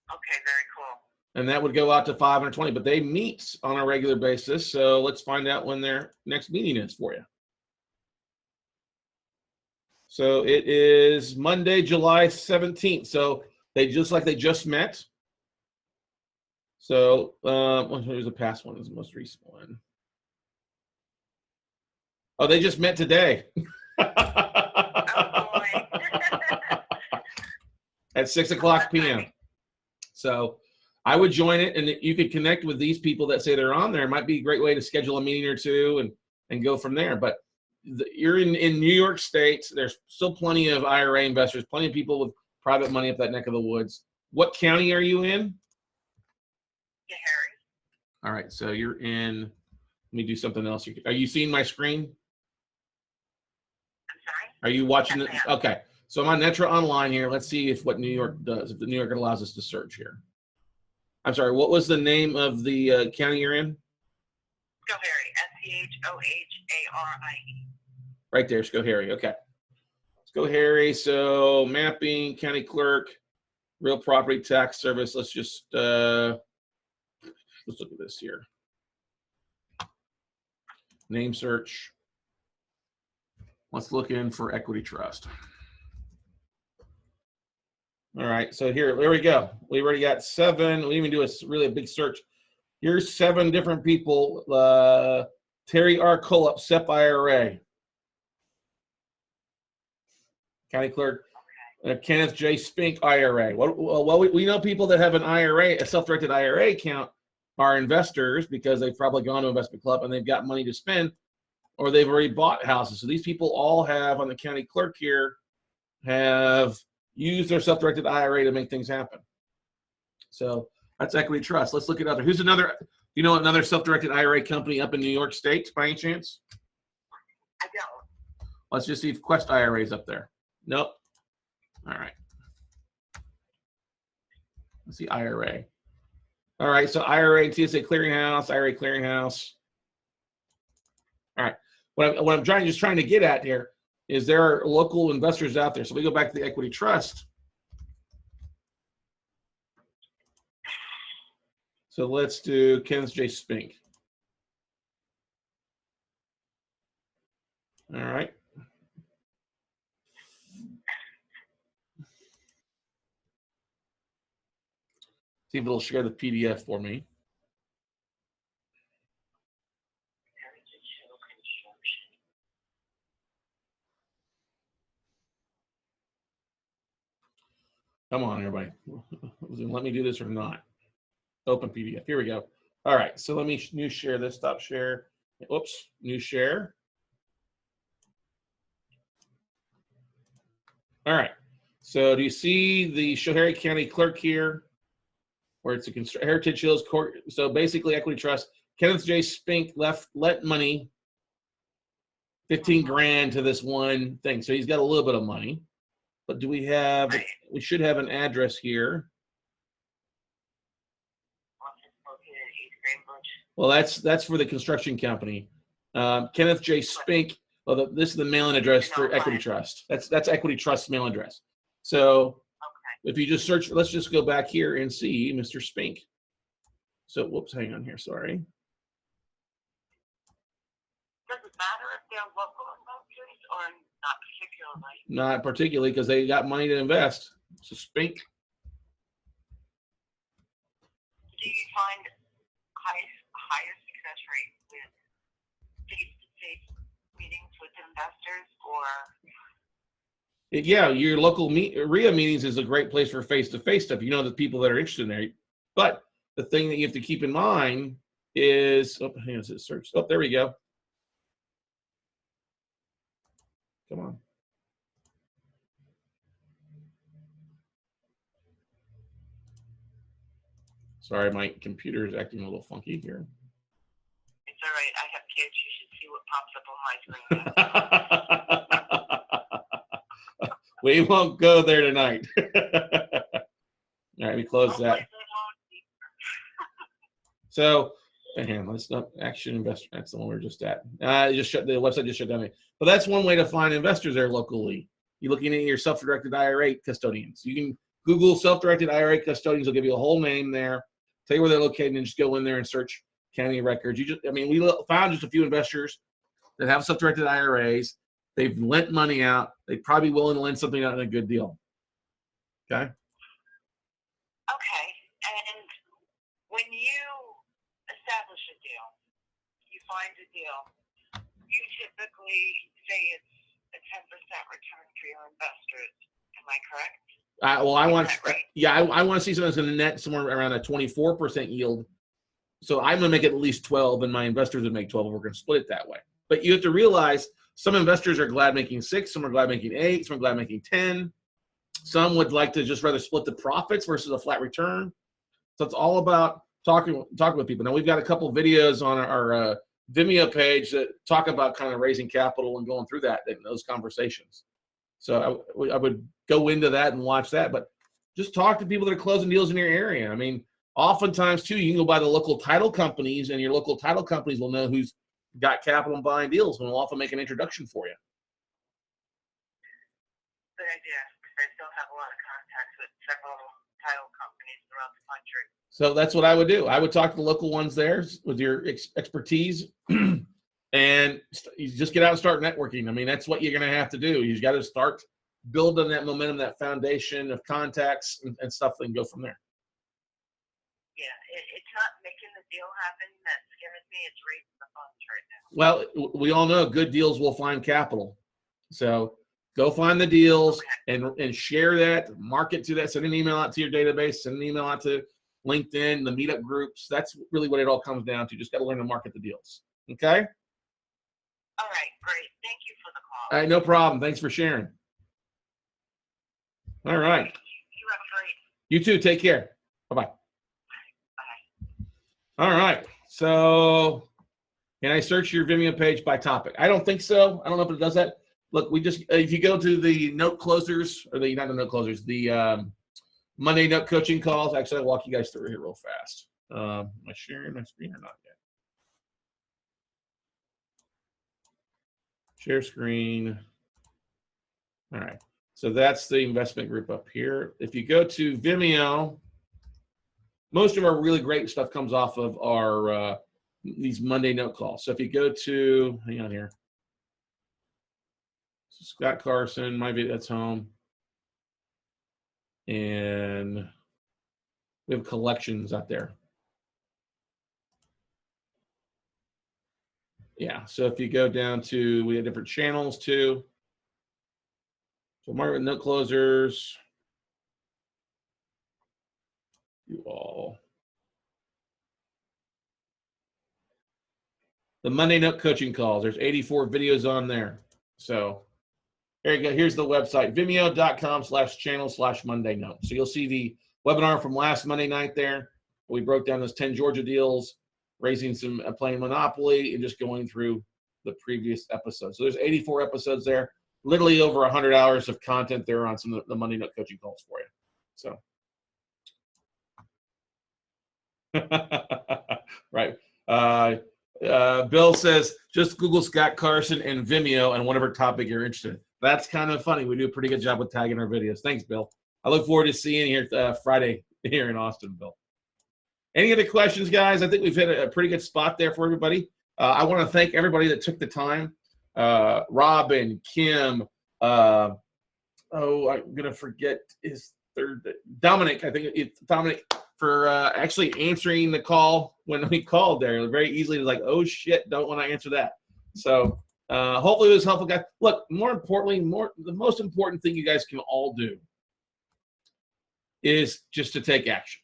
Okay, very cool. And that would go out to 520, but they meet on a regular basis. So let's find out when their next meeting is for you. So it is Monday, July 17th. So they just met. So here's the past one, is the most recent one. Oh, they just met today. Oh boy. At 6 o'clock p.m. So I would join it, and you could connect with these people that say they're on there. It might be a great way to schedule a meeting or two and go from there. But you're in New York State. There's still plenty of IRA investors, plenty of people with private money up that neck of the woods. What county are you in? Yeah, Harry. All right, so you're in. Let me do something else. Are you seeing my screen? I'm sorry? Are you watching it? Yes, Okay. So I'm on Netra Online here. Let's see if what New York does, if the New York allows us to search here. I'm sorry, what was the name of the county you're in? Schoharie, Schoharie. Right there, Schoharie. Okay. Schoharie. So mapping, county clerk, real property tax service. Let's just let's look at this here. Name search. Let's look in for Equity Trust. All right, so there we go. We already got 7. We even do a big search. Here's 7 different people. Terry R. Cullup, SEP IRA. County Clerk. Kenneth J. Spink IRA. Well, we know people that have an IRA, a self-directed IRA account, are investors because they've probably gone to investment club and they've got money to spend, or they've already bought houses. So these people all have, on the county clerk here, have used their self-directed IRA to make things happen. So that's Equity Trust. Let's look at other. Who's another? You know another self-directed IRA company up in New York State by any chance? I don't. Let's just see if Quest IRA is up there. Nope. All right. Let's see IRA. All right. So IRA and TSA Clearinghouse, IRA Clearinghouse. All right. What I'm trying to get at here is there are local investors out there. So we go back to the Equity Trust. So let's do Kenneth J. Spink. All right. See if it'll share the PDF for me. Come on, everybody. Let me do this or not. Open PDF. Here we go. All right. So let me new share this. Stop share. Oops. New share. All right. So do you see the Schoharie County Clerk here, where it's a Heritage Hills Court? So basically, Equity Trust. Kenneth J. Spink lent money, 15 grand to this one thing. So he's got a little bit of money. But do we have? We should have an address here. Well, that's for the construction company. Kenneth J. Spink. Well, this is the mailing address for Equity Trust. That's Equity Trust's mailing address. So if you just search, let's just go back here and see Mr. Spink. So, whoops, hang on here. Sorry. Does it matter if they're local investors or not particularly? Not particularly, because they got money to invest. So Spink. Do you find higher success rate with face-to-face meetings with investors, or? Yeah, your local RIA meetings is a great place for face-to-face stuff. You know the people that are interested in there. But the thing that you have to keep in mind is, oh, hang on, is it search? Oh, there we go. Come on. Sorry, my computer is acting a little funky here. It's all right. I have kids. You should see what pops up on my screen. We won't go there tonight. All right, we close that. So, hang on, let's not Action Investor. That's the one we're just at. Just shut the website. Just shut down. But that's one way to find investors there locally. You're looking at your self-directed IRA custodians. You can Google self-directed IRA custodians. Will give you a whole name there. Tell you where they're located, and just go in there and search county records. We found just a few investors that have self-directed IRAs. They've lent money out. They'd probably be willing to lend something out in a good deal. Okay. Okay. And when you establish a deal, you find a deal, you typically say it's a 10% return for your investors. Am I correct? Well, I want to see something that's going to net somewhere around a 24% yield. So I'm going to make it at least 12, and my investors would make 12. And we're going to split it that way. But you have to realize some investors are glad making 6, some are glad making 8, some are glad making 10. Some would like to just rather split the profits versus a flat return. So it's all about talking with people. Now we've got a couple videos on our Vimeo page that talk about kind of raising capital and going through those conversations. So I would go into that and watch that, but just talk to people that are closing deals in your area. I mean, oftentimes too, you can go by the local title companies, and your local title companies will know who's got capital and buying deals, and will often make an introduction for you. Good idea. I still have a lot of contacts with several title companies throughout the country. So that's what I would do. I would talk to the local ones there with your expertise, and you just get out and start networking. I mean, that's what you're going to have to do. You've got to start building that momentum, that foundation of contacts and stuff, and go from there. Yeah, it's not making the deal happen that scares me. It's raising the funds right now. Well, we all know good deals will find capital. So go find the deals and share that, market to that, send an email out to your database, send an email out to LinkedIn, the meetup groups. That's really what it all comes down to. Just got to learn to market the deals. Okay? All right, great. Thank you for the call. All right, no problem. Thanks for sharing. All right. You have a great. You too. Take care. Bye-bye. Bye. All right. So can I search your Vimeo page by topic? I don't think so. I don't know if it does that. Look, we just, if you go to the note closers, or not the note closers, the Monday note coaching calls. Actually, I'll walk you guys through it here real fast. Am I sharing my screen or not yet? Share screen. All right. So that's the investment group up here. If you go to Vimeo, most of our really great stuff comes off of our these Monday note calls. So if you go to, hang on here, Scott Carson, my video, that's home. And we have collections out there. Yeah, so if you go down to, we have different channels too. So market note closers. You all. The Monday Note coaching calls. There's 84 videos on there. So there you go. Here's the website, vimeo.com/channel/Monday Note. So you'll see the webinar from last Monday night there. We broke down those 10 Georgia deals, raising some playing Monopoly, and just going through the previous episodes. So there's 84 episodes there, literally over 100 hours of content there on some of the Monday Note coaching calls for you. So, right. Bill says, just Google Scott Carson and Vimeo and whatever topic you're interested in. That's kind of funny. We do a pretty good job with tagging our videos. Thanks, Bill. I look forward to seeing you here Friday here in Austin, Bill. Any other questions, guys? I think we've hit a pretty good spot there for everybody. I want to thank everybody that took the time. Robin, Kim, I'm going to forget his third, Dominic. I think it's Dominic for actually answering the call when we called there. Very easily, like, oh, shit, don't want to answer that. So hopefully it was helpful, guys. Look, more importantly, the most important thing you guys can all do is just to take action.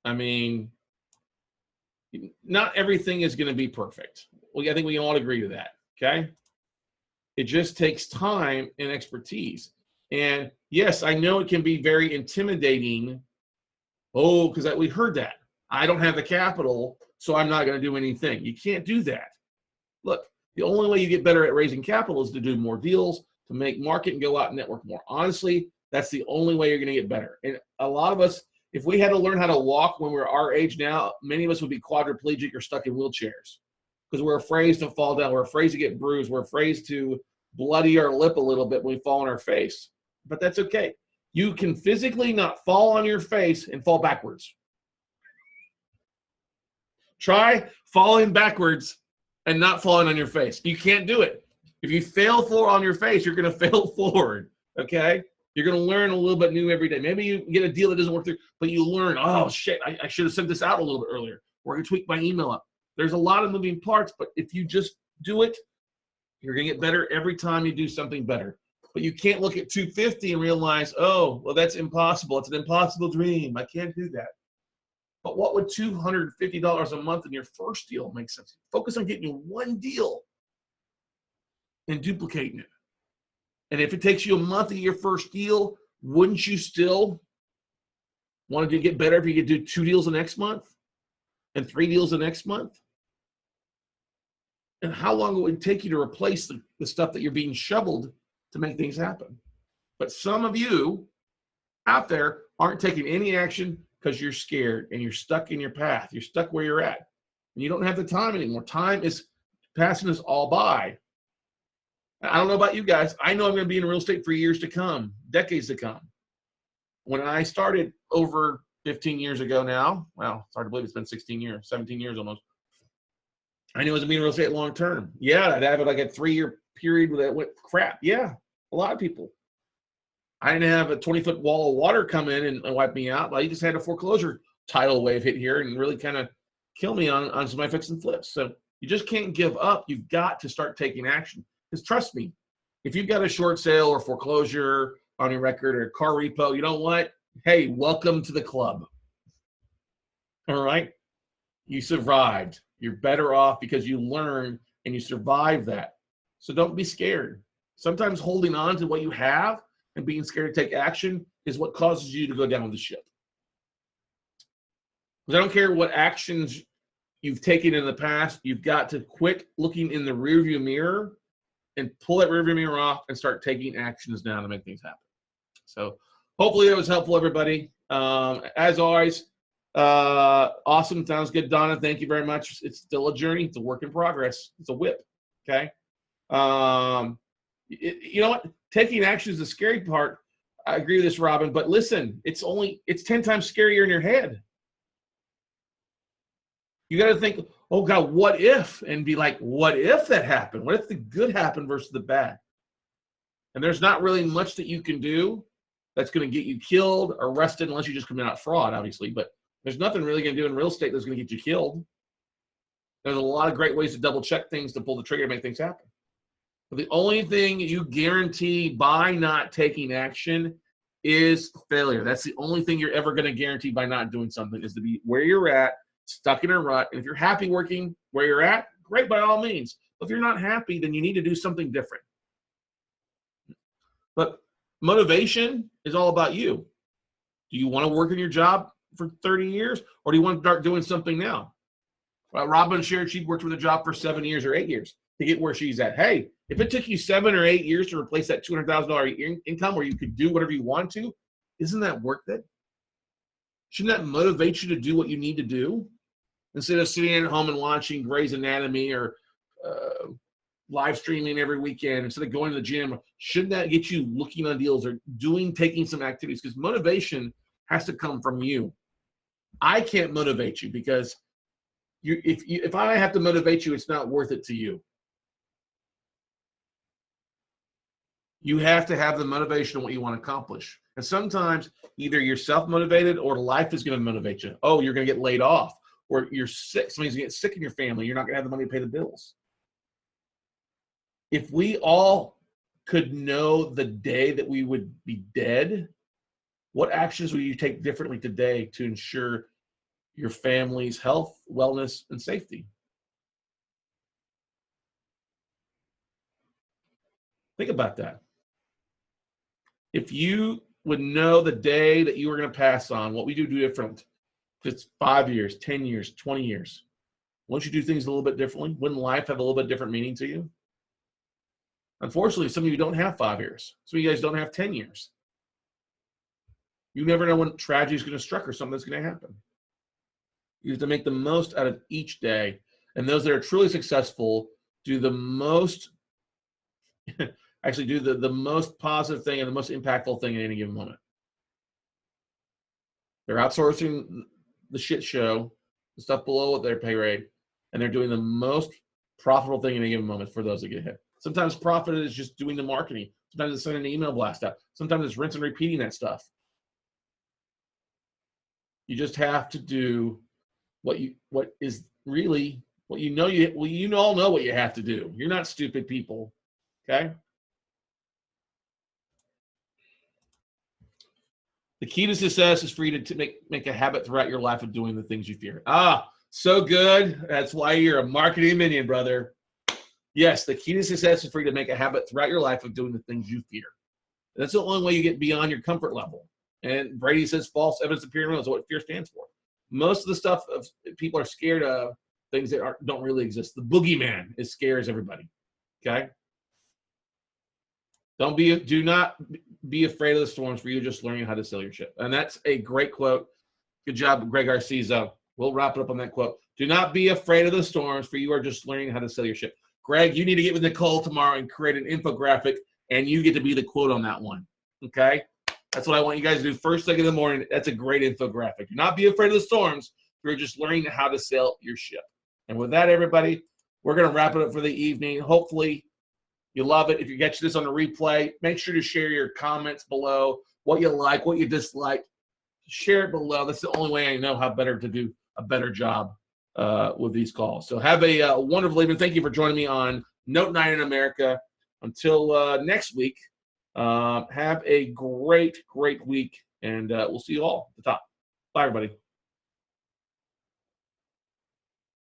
I mean, not everything is going to be perfect. Well, I think we can all agree to that, okay? It just takes time and expertise. And yes, I know it can be very intimidating. Oh, because we heard that. I don't have the capital, so I'm not going to do anything. You can't do that. Look, the only way you get better at raising capital is to do more deals, to make market and go out and network more. Honestly, that's the only way you're going to get better. And a lot of us, if we had to learn how to walk when we're our age now, many of us would be quadriplegic or stuck in wheelchairs because we're afraid to fall down. We're afraid to get bruised. We're afraid to bloody our lip a little bit when we fall on our face. But that's okay. You can physically not fall on your face and fall backwards. Try falling backwards and not falling on your face. You can't do it. If you fail on your face, you're going to fail forward, okay? You're going to learn a little bit new every day. Maybe you get a deal that doesn't work through, but you learn, oh, shit, I should have sent this out a little bit earlier. Or I can tweak my email up. There's a lot of moving parts, but if you just do it, you're going to get better every time you do something better. But you can't look at 250 and realize, oh, well, that's impossible. It's an impossible dream. I can't do that. But what would $250 a month in your first deal make sense? Focus on getting you one deal and duplicating it. And if it takes you a month to get your first deal, wouldn't you still want to get better if you could do 2 deals the next month and 3 deals the next month? And how long it would take you to replace the stuff that you're being shoveled to make things happen? But some of you out there aren't taking any action because you're scared and you're stuck in your path. You're stuck where you're at. And you don't have the time anymore. Time is passing us all by. I don't know about you guys. I know I'm going to be in real estate for years to come, decades to come. When I started over 15 years ago now, well, it's hard to believe it's been 16 years, 17 years almost. I knew I was going to be in real estate long term. Yeah, I'd have like a 3-year period where that went crap. Yeah, a lot of people. I didn't have a 20-foot wall of water come in and wipe me out. I just had a foreclosure tidal wave hit here and really kind of kill me on some of my fix and flips. So you just can't give up. You've got to start taking action. Because trust me, if you've got a short sale or foreclosure on your record or a car repo, you know what? Hey, welcome to the club. All right? You survived. You're better off because you learned and you survived that. So don't be scared. Sometimes holding on to what you have and being scared to take action is what causes you to go down with the ship. Because I don't care what actions you've taken in the past, you've got to quit looking in the rearview mirror and pull that rearview mirror off and start taking actions now to make things happen. So hopefully that was helpful, everybody. As always, awesome. Sounds good, Donna. Thank you very much. It's still a journey. It's a work in progress. It's a whip. Okay. You know what? Taking action is the scary part. I agree with this, Robin. But listen, it's 10 times scarier in your head. You got to think, oh God, what if? And be like, what if that happened? What if the good happened versus the bad? And there's not really much that you can do that's going to get you killed or arrested unless you just commit out fraud, obviously. But there's nothing really going to do in real estate that's going to get you killed. There's a lot of great ways to double check things to pull the trigger to make things happen. But the only thing you guarantee by not taking action is failure. That's the only thing you're ever going to guarantee by not doing something, is to be where you're at, stuck in a rut. And if you're happy working where you're at, great, by all means. But if you're not happy, then you need to do something different. But motivation is all about you. Do you want to work in your job for 30 years, or do you want to start doing something now? Robin shared she worked with a job for 7 years or 8 years to get where she's at. Hey, if it took you 7 or 8 years to replace that $200,000 income where you could do whatever you want to, isn't that worth it? Shouldn't that motivate you to do what you need to do? Instead of sitting at home and watching Grey's Anatomy or live streaming every weekend, instead of going to the gym, shouldn't that get you looking on deals or taking some activities? Because motivation has to come from you. I can't motivate you, because if I have to motivate you, it's not worth it to you. You have to have the motivation of what you want to accomplish. And sometimes either you're self-motivated or life is going to motivate you. Oh, you're going to get laid off, or you're sick. Somebody's going to get sick in your family. You're not going to have the money to pay the bills. If we all could know the day that we would be dead, what actions will you take differently today to ensure your family's health, wellness, and safety? Think about that. If you would know the day that you were going to pass on, what we do different, if it's 5 years, 10 years, 20 years, won't you do things a little bit differently? Wouldn't life have a little bit different meaning to you? Unfortunately, some of you don't have 5 years. Some of you guys don't have 10 years. You never know when tragedy is going to strike or something that's going to happen. You have to make the most out of each day. And those that are truly successful do the most, actually do the most positive thing and the most impactful thing at any given moment. They're outsourcing the shit show, the stuff below their pay rate, and they're doing the most profitable thing in any given moment for those that get hit. Sometimes profit is just doing the marketing. Sometimes it's sending an email blast out. Sometimes it's rinse and repeating that stuff. You just have to do what you all know what you have to do. You're not stupid people, okay? The key to success is for you to make a habit throughout your life of doing the things you fear. So good. That's why you're a marketing minion, brother. Yes, the key to success is for you to make a habit throughout your life of doing the things you fear. That's the only way you get beyond your comfort level. And Brady says false evidence appearing real is what fear stands for. Most of the stuff people are scared of, things that don't really exist. The boogeyman scares everybody. Okay? Do not be afraid of the storms, for you're just learning how to sail your ship. And that's a great quote. Good job, Greg Arcizo. We'll wrap it up on that quote. Do not be afraid of the storms, for you are just learning how to sail your ship. Greg, you need to get with Nicole tomorrow and create an infographic, and you get to be the quote on that one. Okay? That's what I want you guys to do first thing in the morning. That's a great infographic. Do not be afraid of the storms. You're just learning how to sail your ship. And with that, everybody, we're going to wrap it up for the evening. Hopefully, you love it. If you get this on a replay, make sure to share your comments below, what you like, what you dislike. Share it below. That's the only way I know how better to do a better job with these calls. So have a wonderful evening. Thank you for joining me on Note 9 in America. Until next week, have a great week, and we'll see you all at the top. Bye, everybody.